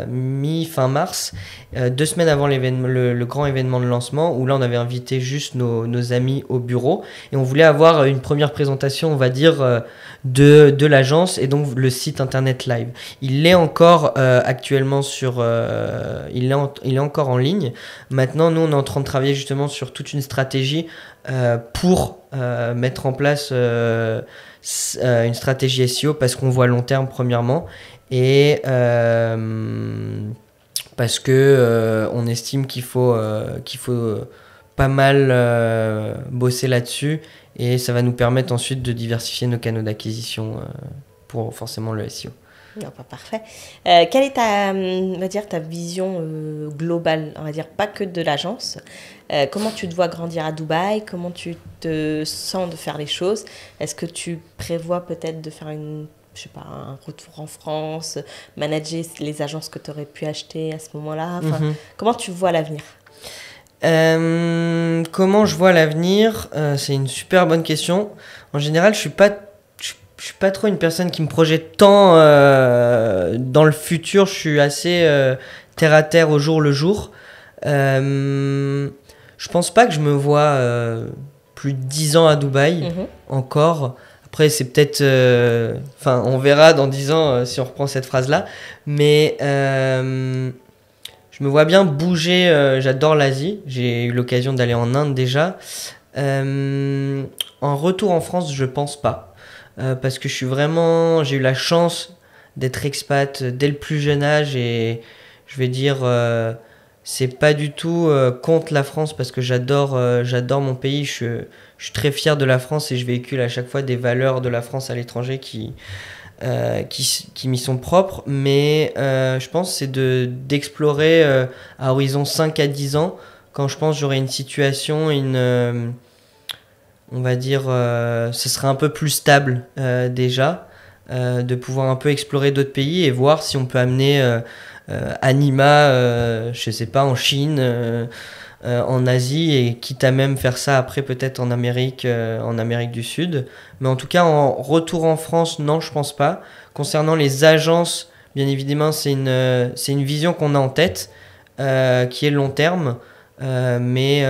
Mi-fin mars, 2 semaines avant le grand événement de lancement où là on avait invité juste nos amis au bureau et on voulait avoir une première présentation, on va dire, de l'agence et donc le site internet live. Il est encore actuellement il est encore en ligne. Maintenant nous on est en train de travailler justement sur toute une stratégie pour mettre en place une stratégie SEO parce qu'on voit long terme premièrement et parce que on estime qu'il faut pas mal bosser là-dessus et ça va nous permettre ensuite de diversifier nos canaux d'acquisition pour forcément le SEO. Non, pas parfait. Quelle est on va dire, ta vision globale, on va dire pas que de l'agence? Comment tu te vois grandir à Dubaï? Comment tu te sens de faire les choses? Est-ce que tu prévois peut-être de faire un retour en France, manager les agences que tu aurais pu acheter à ce moment-là? Comment tu vois l'avenir? Comment je vois l'avenir? C'est une super bonne question. En général, je suis pas trop une personne qui me projette tant dans le futur. Je suis assez terre à terre au jour le jour. Je pense pas que je me vois plus de 10 ans à Dubaï encore. Après, c'est peut-être... on verra dans 10 ans si on reprend cette phrase-là. Mais je me vois bien bouger. J'adore l'Asie. J'ai eu l'occasion d'aller en Inde déjà. En retour en France, je pense pas. Parce que j'ai eu la chance d'être expat dès le plus jeune âge. Et je vais dire... c'est pas du tout contre la France parce que j'adore mon pays. Je suis très fier de la France et je véhicule à chaque fois des valeurs de la France à l'étranger qui m'y sont propres. Mais je pense que c'est d'explorer à horizon 5 à 10 ans quand je pense que j'aurai une situation, on va dire, ce serait un peu plus stable déjà, de pouvoir un peu explorer d'autres pays et voir si on peut amener... Anima, je sais pas, en Chine, en Asie, et quitte à même faire ça après peut-être en Amérique du Sud. Mais en tout cas, en retour en France, non, je pense pas. Concernant les agences, bien évidemment, c'est une vision qu'on a en tête, qui est long terme, mais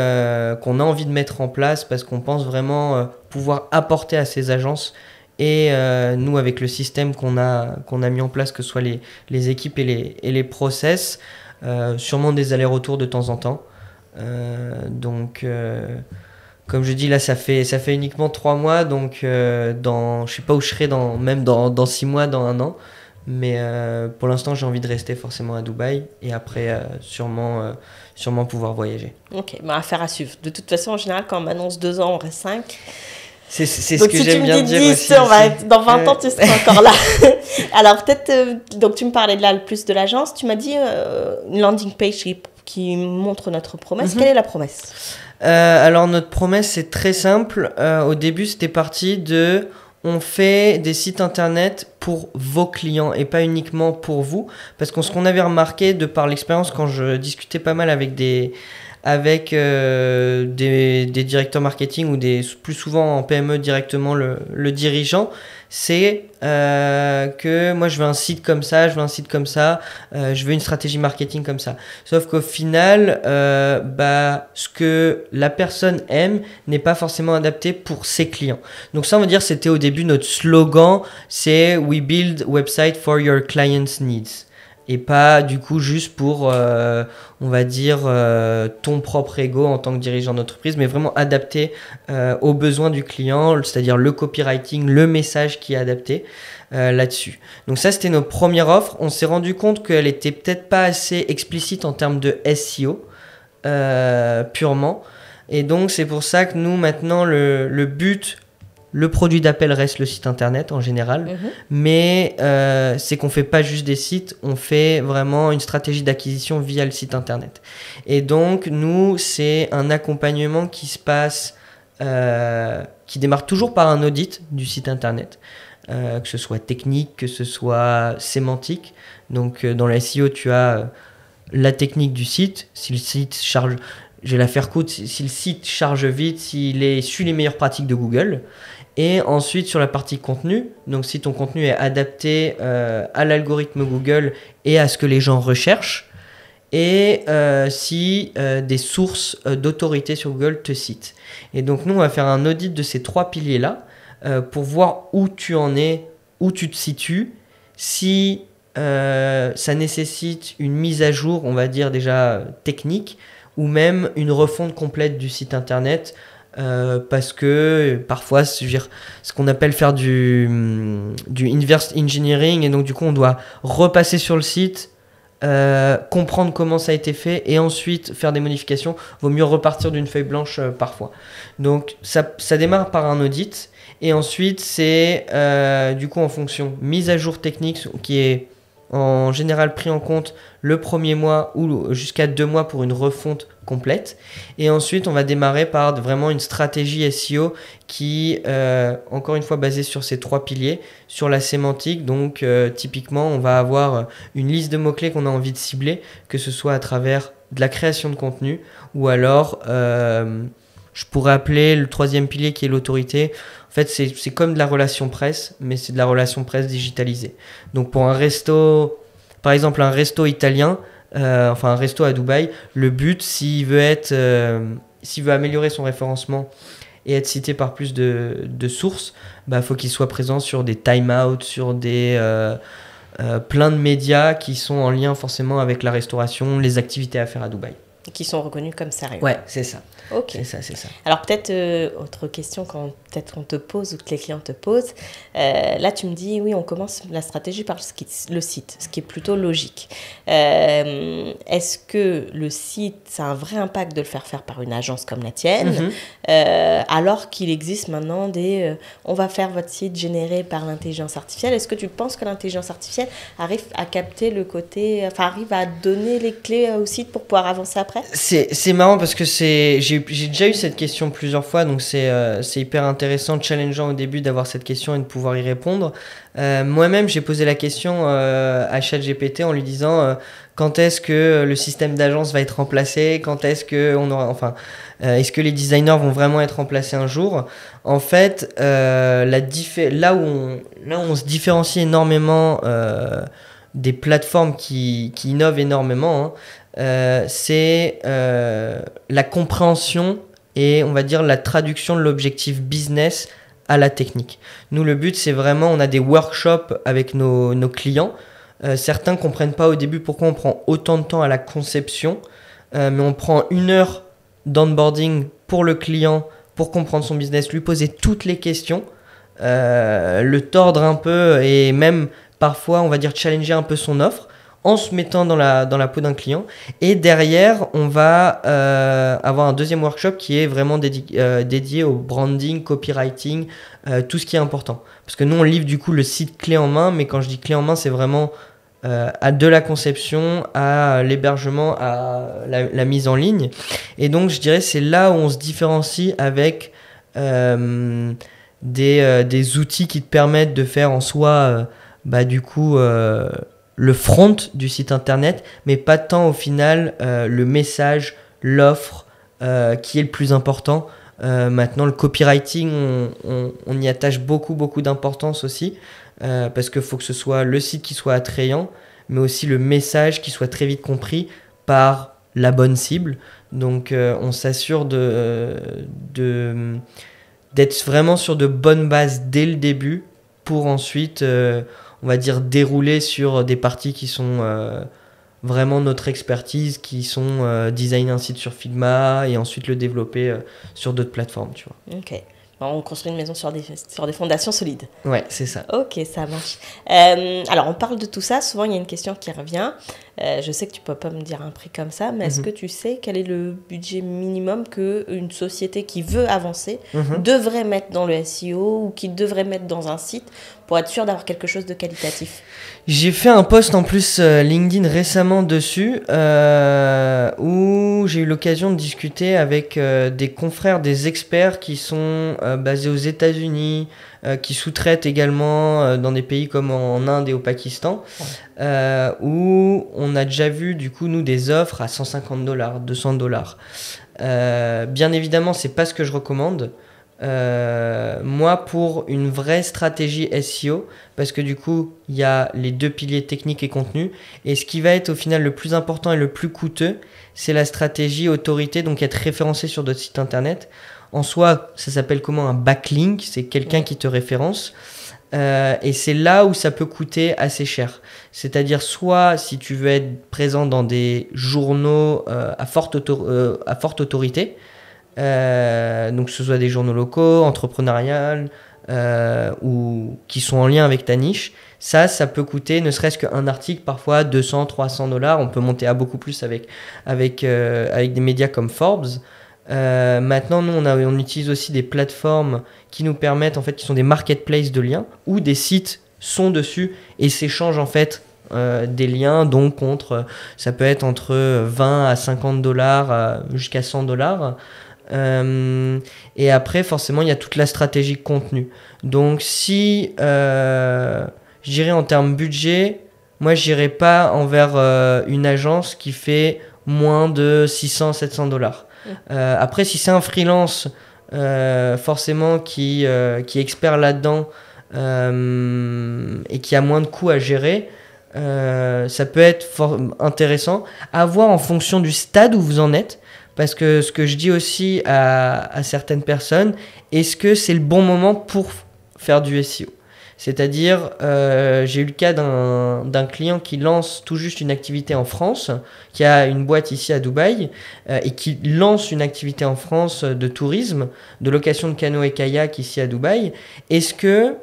qu'on a envie de mettre en place parce qu'on pense vraiment pouvoir apporter à ces agences. Et nous, avec le système qu'on a mis en place, que ce soit les équipes et les process, sûrement des allers-retours de temps en temps. Donc, comme je dis, là, ça fait uniquement 3 mois. Donc, je sais pas où je serai même dans 6 mois, dans 1 an. Mais pour l'instant, j'ai envie de rester forcément à Dubaï. Et après, sûrement pouvoir voyager. Ok, affaire à suivre. De toute façon, en général, quand on m'annonce 2 ans, on reste 5. C'est ce que j'aime bien dire aussi. Dans 20 ans, tu seras encore là. Alors, peut-être, donc tu me parlais plus de l'agence. Tu m'as dit une landing page qui montre notre promesse. Quelle est la promesse? Alors, notre promesse, c'est très simple. Au début, c'était parti de... On fait des sites internet pour vos clients et pas uniquement pour vous. Parce que ce qu'on avait remarqué de par l'expérience, quand je discutais pas mal avec des avec des directeurs marketing ou plus souvent en PME directement le dirigeant, c'est que moi je veux un site comme ça, je veux une stratégie marketing comme ça. Sauf qu'au final, ce que la personne aime n'est pas forcément adapté pour ses clients. Donc ça, on va dire, c'était au début notre slogan, c'est We build website for your clients' needs. Et pas du coup juste pour, on va dire, ton propre ego en tant que dirigeant d'entreprise, mais vraiment adapté aux besoins du client, c'est-à-dire le copywriting, le message qui est adapté là-dessus. Donc ça, c'était notre première offre. On s'est rendu compte qu'elle était peut-être pas assez explicite en termes de SEO purement. Et donc c'est pour ça que nous, maintenant, le but... Le produit d'appel reste le site internet en général, mais c'est qu'on ne fait pas juste des sites, on fait vraiment une stratégie d'acquisition via le site internet. Et donc, nous, c'est un accompagnement qui se passe, qui démarre toujours par un audit du site internet, que ce soit technique, que ce soit sémantique. Donc, dans la SEO, tu as la technique du site, si le site charge... Je vais la faire courte, si le site charge vite, s'il suit les meilleures pratiques de Google. Et ensuite, sur la partie contenu, donc si ton contenu est adapté à l'algorithme Google et à ce que les gens recherchent, et si des sources d'autorité sur Google te citent. Et donc, nous, on va faire un audit de ces 3 piliers-là pour voir où tu en es, où tu te situes, si ça nécessite une mise à jour, on va dire déjà technique, ou même une refonte complète du site internet, parce que parfois, je veux dire, ce qu'on appelle faire du inverse engineering, et donc du coup on doit repasser sur le site, comprendre comment ça a été fait et ensuite faire des modifications. Vaut mieux repartir d'une feuille blanche parfois. Donc ça démarre par un audit, et ensuite c'est du coup en fonction mise à jour technique qui est en général pris en compte le premier mois ou jusqu'à 2 mois pour une refonte complète. Et ensuite, on va démarrer par vraiment une stratégie SEO qui, encore une fois, basée sur ces 3 piliers, sur la sémantique. Donc, typiquement, on va avoir une liste de mots-clés qu'on a envie de cibler, que ce soit à travers de la création de contenu ou alors, je pourrais appeler le 3e pilier qui est l'autorité. En fait, c'est comme de la relation presse, mais c'est de la relation presse digitalisée. Donc, pour un resto, par exemple, un resto italien, enfin un resto à Dubaï, le but, s'il veut améliorer son référencement et être cité par plus de sources, faut qu'il soit présent sur des time-out, sur des plein de médias qui sont en lien forcément avec la restauration, les activités à faire à Dubaï. Qui sont reconnus comme sérieux. Ouais, c'est ça. Ok. C'est ça. Alors peut-être, autre question quand peut-être on te pose ou que les clients te posent. Là, tu me dis, oui, on commence la stratégie par le site, ce qui est plutôt logique. Est-ce que le site, ça a un vrai impact de le faire par une agence comme la tienne, alors qu'il existe maintenant on va faire votre site généré par l'intelligence artificielle. Est-ce que tu penses que l'intelligence artificielle arrive à capter le côté, arrive à donner les clés au site pour pouvoir avancer après ? C'est marrant parce que j'ai déjà eu cette question plusieurs fois, donc c'est hyper intéressant, challengeant au début d'avoir cette question et de pouvoir y répondre. Moi-même, j'ai posé la question à ChatGPT en lui disant quand est-ce que le système d'agence va être remplacé, quand est-ce que est-ce que les designers vont vraiment être remplacés un jour. En fait, là où on se différencie énormément des plateformes qui innovent énormément, c'est la compréhension et on va dire la traduction de l'objectif business à la technique. Nous, le but, c'est vraiment, on a des workshops avec nos clients. Certains ne comprennent pas au début pourquoi on prend autant de temps à la conception, mais on prend 1 heure d'onboarding pour le client, pour comprendre son business, lui poser toutes les questions, le tordre un peu et même parfois, on va dire, challenger un peu son offre en se mettant dans la peau d'un client. Et derrière, on va avoir un 2e workshop qui est vraiment dédié au branding, copywriting, tout ce qui est important. Parce que nous, on livre du coup le site clé en main, mais quand je dis clé en main, c'est vraiment de la conception à l'hébergement, à la mise en ligne. Et donc, je dirais, c'est là où on se différencie avec des outils qui te permettent de faire en soi, du coup... le front du site internet, mais pas tant au final le message, l'offre qui est le plus important. Maintenant, le copywriting, on y attache beaucoup d'importance aussi, parce qu'il faut que ce soit le site qui soit attrayant, mais aussi le message qui soit très vite compris par la bonne cible. Donc, on s'assure d'être vraiment sur de bonnes bases dès le début pour ensuite, on va dire, dérouler sur des parties qui sont vraiment notre expertise, qui sont designer un site sur Figma et ensuite le développer sur d'autres plateformes, tu vois. Ok. On construit une maison sur des fondations solides. Ouais, c'est ça. Ok, ça marche. Alors, on parle de tout ça. Souvent, il y a une question qui revient. Je sais que tu ne peux pas me dire un prix comme ça, mais est-ce que tu sais quel est le budget minimum qu'une société qui veut avancer devrait mettre dans le SEO ou qui devrait mettre dans un site pour être sûr d'avoir quelque chose de qualitatif? J'ai fait un post en plus LinkedIn récemment dessus où j'ai eu l'occasion de discuter avec des confrères, des experts qui sont basés aux États-Unis, qui sous-traitent également dans des pays comme en Inde et au Pakistan, où on a déjà vu du coup nous des offres à $150, $200. Bien évidemment, c'est pas ce que je recommande. Moi, pour une vraie stratégie SEO, parce que du coup, il y a les deux piliers techniques et contenu, et ce qui va être au final le plus important et le plus coûteux, c'est la stratégie autorité, donc être référencé sur d'autres sites internet. En soi, ça s'appelle comment? Un backlink, c'est quelqu'un qui te référence. Et c'est là où ça peut coûter assez cher. C'est-à-dire soit si tu veux être présent dans des journaux à forte autorité, donc que ce soit des journaux locaux, entrepreneuriales ou qui sont en lien avec ta niche, ça peut coûter ne serait-ce qu'un article parfois $200-300. On peut monter à beaucoup plus avec des médias comme Forbes. Maintenant, nous, on utilise aussi des plateformes qui nous permettent, en fait, qui sont des marketplaces de liens où des sites sont dessus et s'échangent en fait des liens, donc ça peut être entre $20 à $50 jusqu'à $100. Et après, forcément, il y a toute la stratégie contenu. Donc, si je dirais en termes budget, moi, je n'irais pas envers une agence qui fait moins de $600-700. Après, si c'est un freelance forcément qui est expert là-dedans et qui a moins de coûts à gérer, ça peut être intéressant à voir en fonction du stade où vous en êtes. Parce que ce que je dis aussi à certaines personnes, est-ce que c'est le bon moment pour faire du SEO? C'est-à-dire, j'ai eu le cas d'un client qui lance tout juste une activité en France, qui a une boîte ici à Dubaï, et qui lance une activité en France de tourisme, de location de canoë et kayak ici à Dubaï. Est-ce que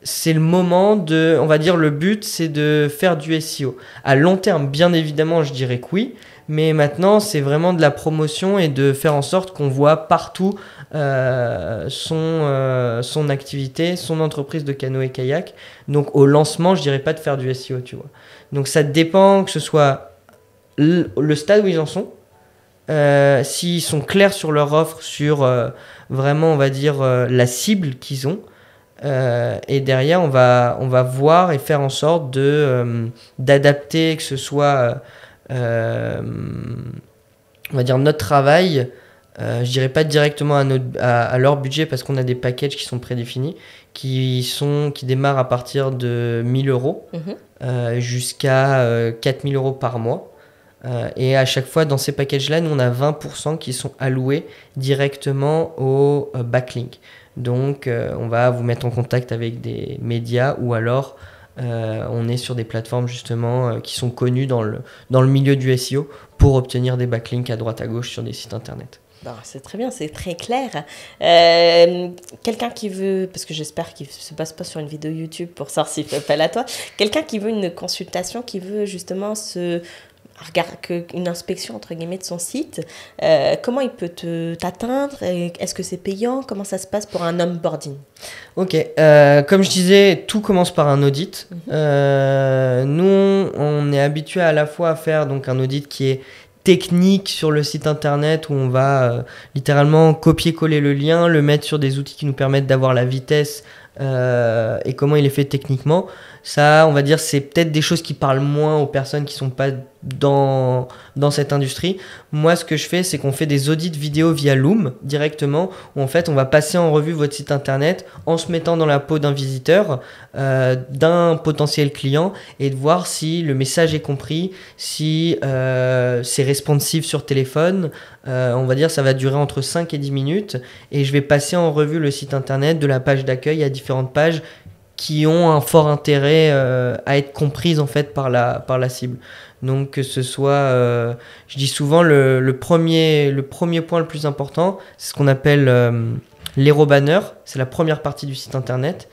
c'est le moment on va dire, le but, c'est de faire du SEO? À long terme, bien évidemment, je dirais que oui. Mais maintenant, c'est vraiment de la promotion et de faire en sorte qu'on voit partout son activité, son entreprise de canoë-kayak. Donc, au lancement, je dirais pas de faire du SEO, tu vois. Donc, ça dépend que ce soit le stade où ils en sont, s'ils sont clairs sur leur offre, sur vraiment, on va dire, la cible qu'ils ont. Et derrière, on va voir et faire en sorte d'adapter, que ce soit... on va dire notre travail, je dirais pas directement à leur budget parce qu'on a des packages qui sont prédéfinis, qui démarrent à partir de 1 000 € jusqu'à 4 000 € par mois. Et à chaque fois, dans ces packages-là, nous, on a 20% qui sont alloués directement au backlink. Donc, on va vous mettre en contact avec des médias ou alors on est sur des plateformes justement qui sont connues dans le milieu du SEO pour obtenir des backlinks à droite à gauche sur des sites internet. Bon, c'est très bien, c'est très clair. Quelqu'un qui veut, parce que j'espère qu'il ne se passe pas sur une vidéo YouTube pour savoir s'il fait appel à toi, quelqu'un qui veut une consultation, qui veut justement une inspection entre guillemets de son site, comment il peut t'atteindre? Est-ce que c'est payant? Comment ça se passe pour un onboarding? Ok, comme je disais, tout commence par un audit. Nous, on est habitué à la fois à faire donc un audit qui est technique sur le site internet où on va littéralement copier-coller le lien, le mettre sur des outils qui nous permettent d'avoir la vitesse et comment il est fait techniquement. Ça, on va dire, c'est peut-être des choses qui parlent moins aux personnes qui sont pas dans cette industrie. Moi, ce que je fais, c'est qu'on fait des audits vidéo via Loom directement, où en fait, on va passer en revue votre site internet en se mettant dans la peau d'un visiteur, d'un potentiel client, et de voir si le message est compris, si c'est responsive sur téléphone. On va dire ça va durer entre 5 et 10 minutes, et je vais passer en revue le site internet de la page d'accueil à différentes pages qui ont un fort intérêt à être comprises en fait par la cible. Donc que ce soit, je dis souvent le premier point le plus important, c'est ce qu'on appelle l'hero banner, c'est la première partie du site internet,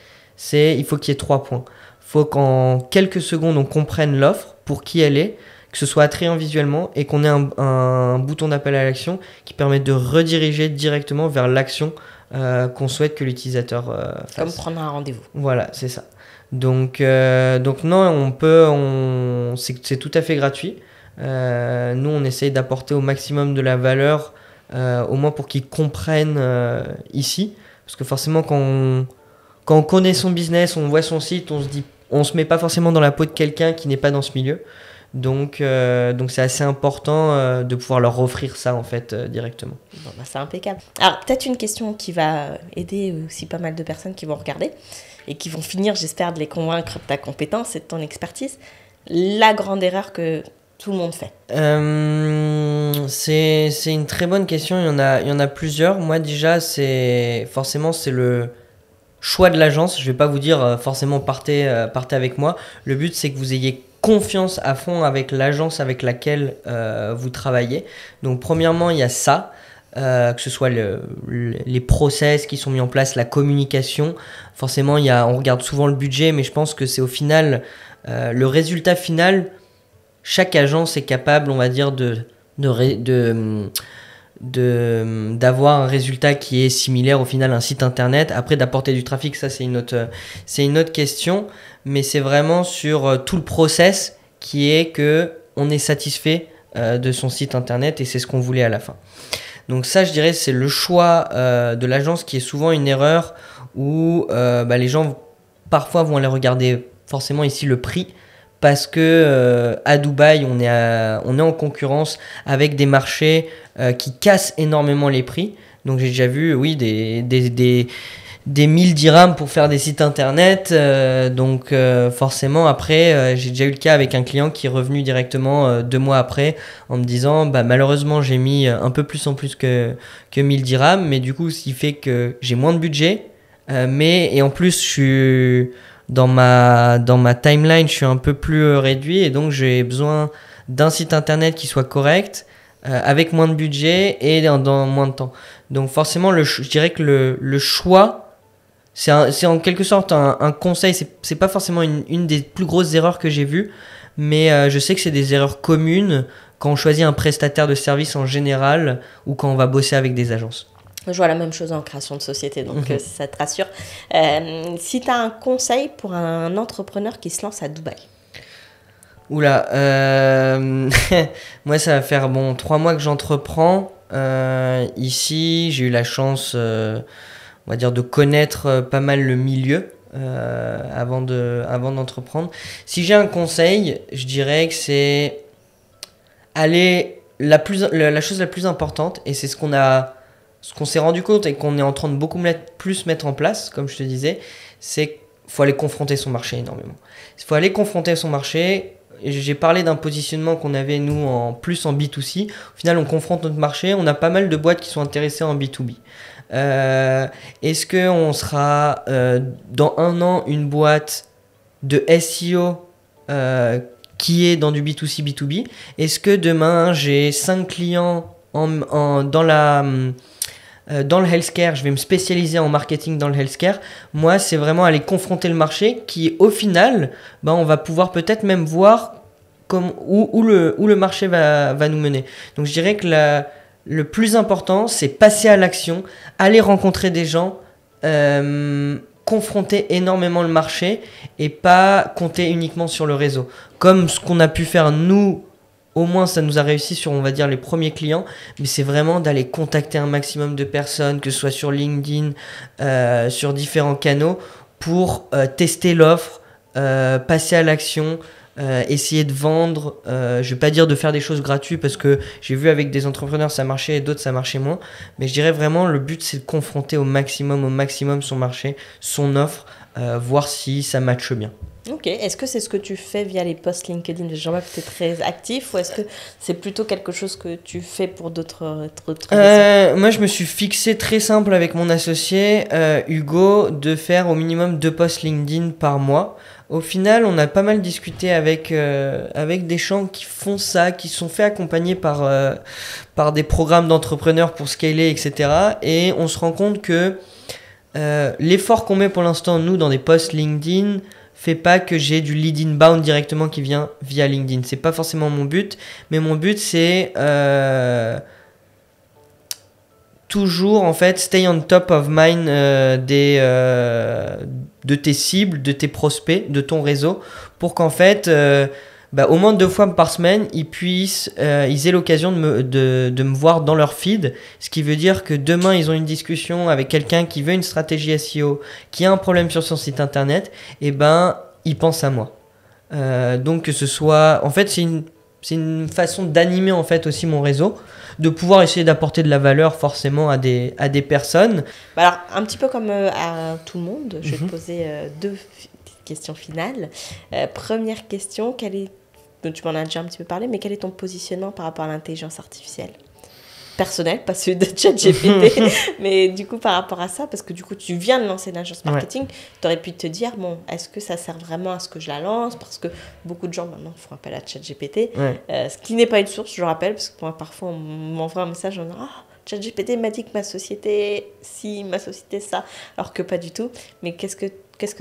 il faut qu'il y ait 3 points. Il faut qu'en quelques secondes on comprenne l'offre, pour qui elle est, que ce soit attrayant visuellement et qu'on ait un bouton d'appel à l'action qui permet de rediriger directement vers l'action qu'on souhaite que l'utilisateur fasse. Comme prendre un rendez-vous. Voilà, c'est ça. Donc non, c'est tout à fait gratuit. Nous, on essaye d'apporter au maximum de la valeur, au moins pour qu'ils comprennent ici. Parce que forcément, quand on connaît son business, on voit son site, on se met pas forcément dans la peau de quelqu'un qui n'est pas dans ce milieu. Donc c'est assez important de pouvoir leur offrir ça en fait directement. Bon, c'est impeccable. Alors peut-être une question qui va aider aussi pas mal de personnes qui vont regarder et qui vont finir, j'espère, de les convaincre de ta compétence et de ton expertise. La grande erreur que tout le monde fait. C'est une très bonne question. Il y en a plusieurs. Moi déjà, c'est le choix de l'agence. Je vais pas vous dire forcément partez avec moi. Le but c'est que vous ayez confiance à fond avec l'agence avec laquelle vous travaillez. Donc premièrement, il y a ça, que ce soit les process qui sont mis en place, la communication. Forcément, on regarde souvent le budget, mais je pense que c'est au final, le résultat final, chaque agence est capable, on va dire, d'avoir un résultat qui est similaire au final à un site internet. Après, d'apporter du trafic, ça c'est une autre question, mais c'est vraiment sur tout le process qui est que on est satisfait de son site internet, et c'est ce qu'on voulait à la fin. Donc ça, je dirais, c'est le choix de l'agence qui est souvent une erreur, où les gens parfois vont aller regarder forcément ici le prix, parce que à Dubaï, on est en concurrence avec des marchés qui cassent énormément les prix. Donc j'ai déjà vu, oui, des 1000 dirhams pour faire des sites internet. Donc forcément, après, j'ai déjà eu le cas avec un client qui est revenu directement 2 mois après en me disant malheureusement, j'ai mis un peu plus en plus que 1000 dirhams, mais du coup, ce qui fait que j'ai moins de budget. Et en plus, je suis dans ma timeline, je suis un peu plus réduit, et donc j'ai besoin d'un site internet qui soit correct, avec moins de budget et dans moins de temps. Donc forcément, je dirais que le choix, c'est en quelque sorte un conseil. C'est pas forcément une des plus grosses erreurs que j'ai vues, mais je sais que c'est des erreurs communes quand on choisit un prestataire de service en général, ou quand on va bosser avec des agences. Je vois la même chose en création de société, donc ça te rassure. Si tu as un conseil pour un entrepreneur qui se lance à Dubaï? Oula, moi ça va faire 3 mois que j'entreprends. Ici, j'ai eu la chance, on va dire, de connaître pas mal le milieu avant d'entreprendre. Si j'ai un conseil, je dirais que c'est la chose la plus importante, et c'est ce qu'on s'est rendu compte et qu'on est en train de beaucoup plus mettre en place, comme je te disais, c'est qu'il faut aller confronter son marché énormément. Il faut aller confronter son marché. J'ai parlé d'un positionnement qu'on avait nous en B2C. Au final, on confronte notre marché. On a pas mal de boîtes qui sont intéressées en B2B. Est-ce qu'on sera dans 1 an une boîte de SEO qui est dans du B2C, B2B? Est-ce que demain, j'ai 5 clients dans le healthcare, je vais me spécialiser en marketing dans le healthcare? Moi, c'est vraiment aller confronter le marché, qui au final, on va pouvoir peut-être même voir où le marché va nous mener. Donc je dirais que le plus important, c'est passer à l'action, aller rencontrer des gens, confronter énormément le marché, et pas compter uniquement sur le réseau. Comme ce qu'on a pu faire nous. Au moins, ça nous a réussi sur, on va dire, les premiers clients. Mais c'est vraiment d'aller contacter un maximum de personnes, que ce soit sur LinkedIn, sur différents canaux, pour tester l'offre, passer à l'action, essayer de vendre. Je vais pas dire de faire des choses gratuites parce que j'ai vu avec des entrepreneurs ça marchait et d'autres ça marchait moins. Mais je dirais vraiment le but c'est de confronter au maximum son marché, son offre, voir si ça matche bien. Ok, est-ce que c'est ce que tu fais via les posts LinkedIn de Jean-Marc, tu es très actif ou est-ce que c'est plutôt quelque chose que tu fais pour d'autres raisons? Moi, je me suis fixé très simple avec mon associé, Hugo, de faire au minimum 2 posts LinkedIn par mois. Au final, on a pas mal discuté avec des gens qui font ça, qui sont fait accompagner par des programmes d'entrepreneurs pour scaler, etc. Et on se rend compte que l'effort qu'on met pour l'instant, nous, dans des posts LinkedIn, fait pas que j'ai du lead inbound directement qui vient via LinkedIn. C'est pas forcément mon but, mais mon but c'est toujours en fait stay on top of mind de tes cibles, de tes prospects, de ton réseau, pour qu'en fait au moins 2 fois par semaine ils aient l'occasion de me voir dans leur feed, ce qui veut dire que demain ils ont une discussion avec quelqu'un qui veut une stratégie SEO, qui a un problème sur son site internet, et ils pensent à moi. Donc que ce soit en fait c'est une façon d'animer en fait aussi mon réseau, de pouvoir essayer d'apporter de la valeur forcément à des personnes. Alors, un petit peu comme à tout le monde, je vais te poser 2 questions finales. Première question, tu m'en as déjà un petit peu parlé, mais quel est ton positionnement par rapport à l'intelligence artificielle ? Personnel, pas celui de ChatGPT, mais du coup par rapport à ça, parce que du coup tu viens de lancer l'agence marketing, tu aurais pu te dire, bon, est-ce que ça sert vraiment à ce que je la lance ? Parce que beaucoup de gens maintenant font appel à ChatGPT, ce qui n'est pas une source, je rappelle, parce que moi parfois on m'envoie un message en disant, ChatGPT m'a dit que ma société ça, alors que pas du tout. Mais qu'est-ce que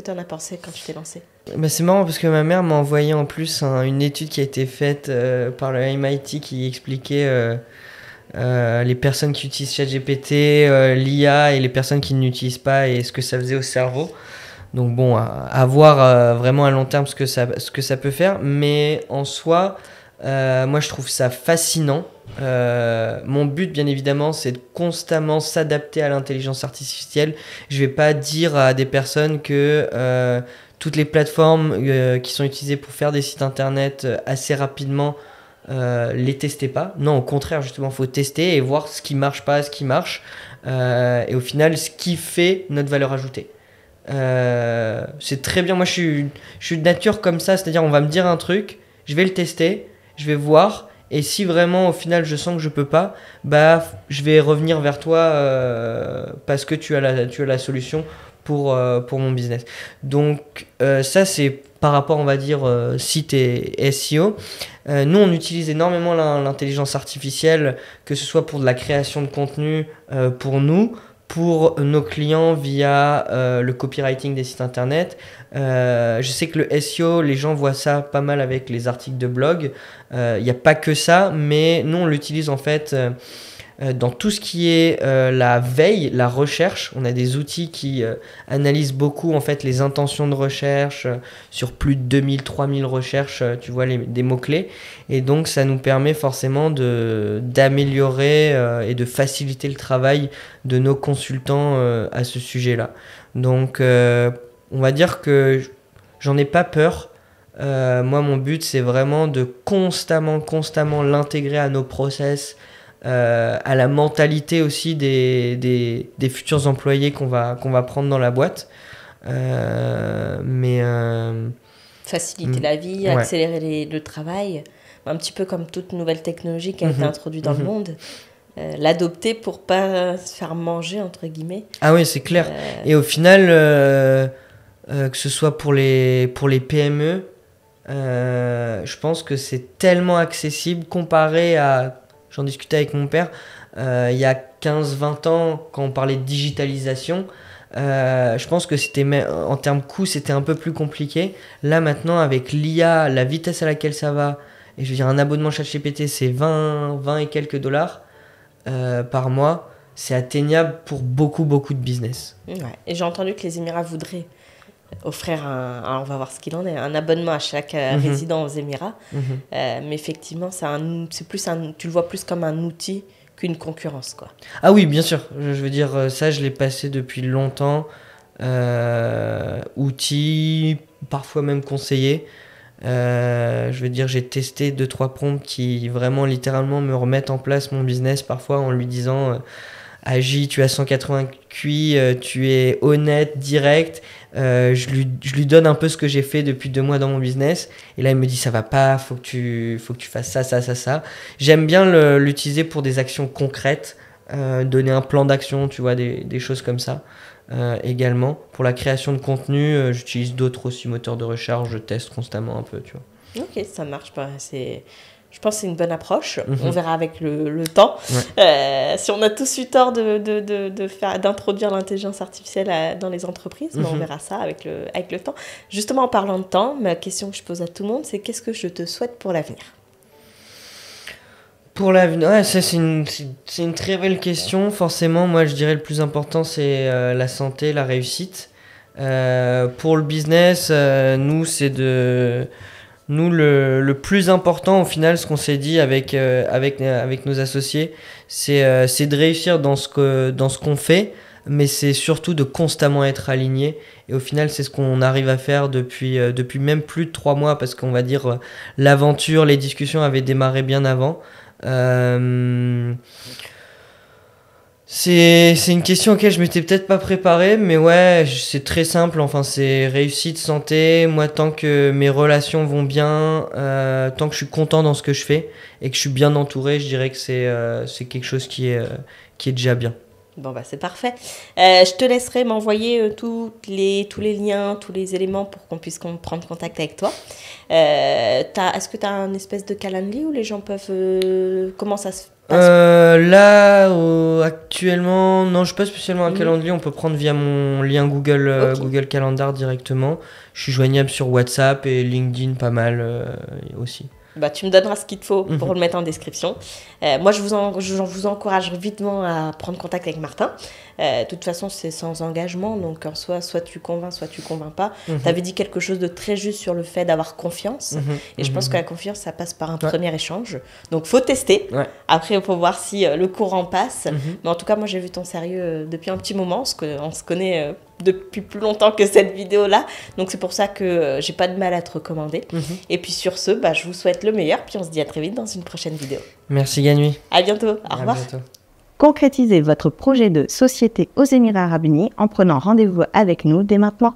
tu en as pensé quand tu t'es lancé ? C'est marrant parce que ma mère m'a envoyé en plus une étude qui a été faite par le MIT qui expliquait les personnes qui utilisent ChatGPT, l'IA et les personnes qui ne l'utilisent pas et ce que ça faisait au cerveau. Donc bon, à voir vraiment à long terme ce que ça peut faire. Mais en soi, moi je trouve ça fascinant. Mon but bien évidemment c'est de constamment s'adapter à l'intelligence artificielle. Je vais pas dire à des personnes que toutes les plateformes qui sont utilisées pour faire des sites internet assez rapidement, les testez pas. Non, au contraire, justement, faut tester et voir ce qui marche pas, ce qui marche. Et au final, ce qui fait notre valeur ajoutée. C'est très bien. Moi, je suis de nature comme ça, c'est-à-dire on va me dire un truc, je vais le tester, je vais voir. Et si vraiment, au final, je sens que je peux pas, je vais revenir vers toi parce que tu as la solution pour mon business. Donc, ça, c'est par rapport, on va dire, site et SEO. Nous, on utilise énormément l'intelligence artificielle, que ce soit pour de la création de contenu pour nous, pour nos clients via le copywriting des sites internet. Je sais que le SEO, les gens voient ça pas mal avec les articles de blog. Il n'y a pas que ça, mais nous, on l'utilise en fait dans tout ce qui est la veille, la recherche. On a des outils qui analysent beaucoup en fait les intentions de recherche sur plus de 2000-3000 recherches, tu vois, des mots-clés. Et donc, ça nous permet forcément d'améliorer et de faciliter le travail de nos consultants à ce sujet-là. Donc, on va dire que j'en ai pas peur. Moi, mon but, c'est vraiment de constamment l'intégrer à nos process, à la mentalité aussi des futurs employés qu'on va prendre dans la boîte. Faciliter la vie, accélérer le travail, un petit peu comme toute nouvelle technologie qui a été introduite dans le monde. L'adopter pour pas se faire manger, entre guillemets. Ah oui, c'est clair. Et au final, que ce soit pour les PME, je pense que c'est tellement accessible comparé à... J'en discutais avec mon père il y a 15-20 ans quand on parlait de digitalisation. Je pense que en termes coût, c'était un peu plus compliqué. Là maintenant, avec l'IA, la vitesse à laquelle ça va, et je veux dire, un abonnement ChatGPT, c'est 20 et quelques dollars par mois. C'est atteignable pour beaucoup de business. Ouais. Et j'ai entendu que les Émirats voudraient offrir alors on va voir ce qu'il en est, un abonnement à chaque résident aux Émirats. Mais effectivement, c'est plus tu le vois plus comme un outil qu'une concurrence, quoi. Ah oui, bien sûr. Je veux dire, ça, je l'ai passé depuis longtemps. Outil, parfois même conseillé. Je veux dire, j'ai testé 2-3 prompts qui vraiment littéralement me remettent en place mon business parfois en lui disant Agi, tu as 180 QI, tu es honnête, direct. Je lui donne un peu ce que j'ai fait depuis 2 mois dans mon business. Et là, il me dit ça va pas, faut que tu fasses ça. J'aime bien l'utiliser pour des actions concrètes, donner un plan d'action, tu vois, des choses comme ça. Également, pour la création de contenu, j'utilise d'autres aussi moteurs de recherche, je teste constamment un peu, tu vois. Ok, ça marche. Je pense que c'est une bonne approche. On verra avec le temps. Ouais. Si on a tous eu tort d'introduire l'intelligence artificielle dans les entreprises, on verra ça avec le temps. Justement, en parlant de temps, ma question que je pose à tout le monde, c'est qu'est-ce que je te souhaite pour l'avenir ? Pour l'avenir, ouais, ça c'est une très belle question. Forcément, moi je dirais le plus important c'est la santé, la réussite. Pour le business, nous le plus important au final, ce qu'on s'est dit avec nos associés, c'est de réussir dans ce qu'on fait, mais c'est surtout de constamment être aligné. Et au final, c'est ce qu'on arrive à faire depuis même plus de 3 mois, parce qu'on va dire l'aventure, les discussions avaient démarré bien avant. C'est une question auquel je m'étais peut-être pas préparé, mais ouais, c'est très simple. Enfin, c'est réussite, santé. Moi, tant que mes relations vont bien, tant que je suis content dans ce que je fais et que je suis bien entouré, je dirais que c'est quelque chose qui est déjà bien. Bon, bah c'est parfait. Je te laisserai m'envoyer tous les liens, tous les éléments pour qu'on puisse prendre contact avec toi. Est-ce que tu as un espèce de calendrier où les gens peuvent... comment ça se passe ? Là, actuellement, non, je n'ai pas spécialement un calendrier. On peut prendre via mon lien Google Calendar directement. Je suis joignable sur WhatsApp et LinkedIn pas mal aussi. Bah, tu me donneras ce qu'il te faut pour le mettre en description. Moi, je vous encourage vitement à prendre contact avec Martin. De toute façon, c'est sans engagement. Donc, en soi, soit tu convaincs, soit tu convaincs pas. Tu avais dit quelque chose de très juste sur le fait d'avoir confiance. Et je pense que la confiance, ça passe par un premier échange. Donc, faut tester. Ouais. Après, il faut voir si le courant passe. Mais en tout cas, moi, j'ai vu ton sérieux depuis un petit moment. On se connaît depuis plus longtemps que cette vidéo-là. Donc, c'est pour ça que j'ai pas de mal à te recommander. Et puis, sur ce, je vous souhaite le meilleur. Puis, on se dit à très vite dans une prochaine vidéo. Merci, Ganui. À bientôt. Au revoir. Bientôt. Concrétisez votre projet de société aux Émirats Arabes Unis en prenant rendez-vous avec nous dès maintenant.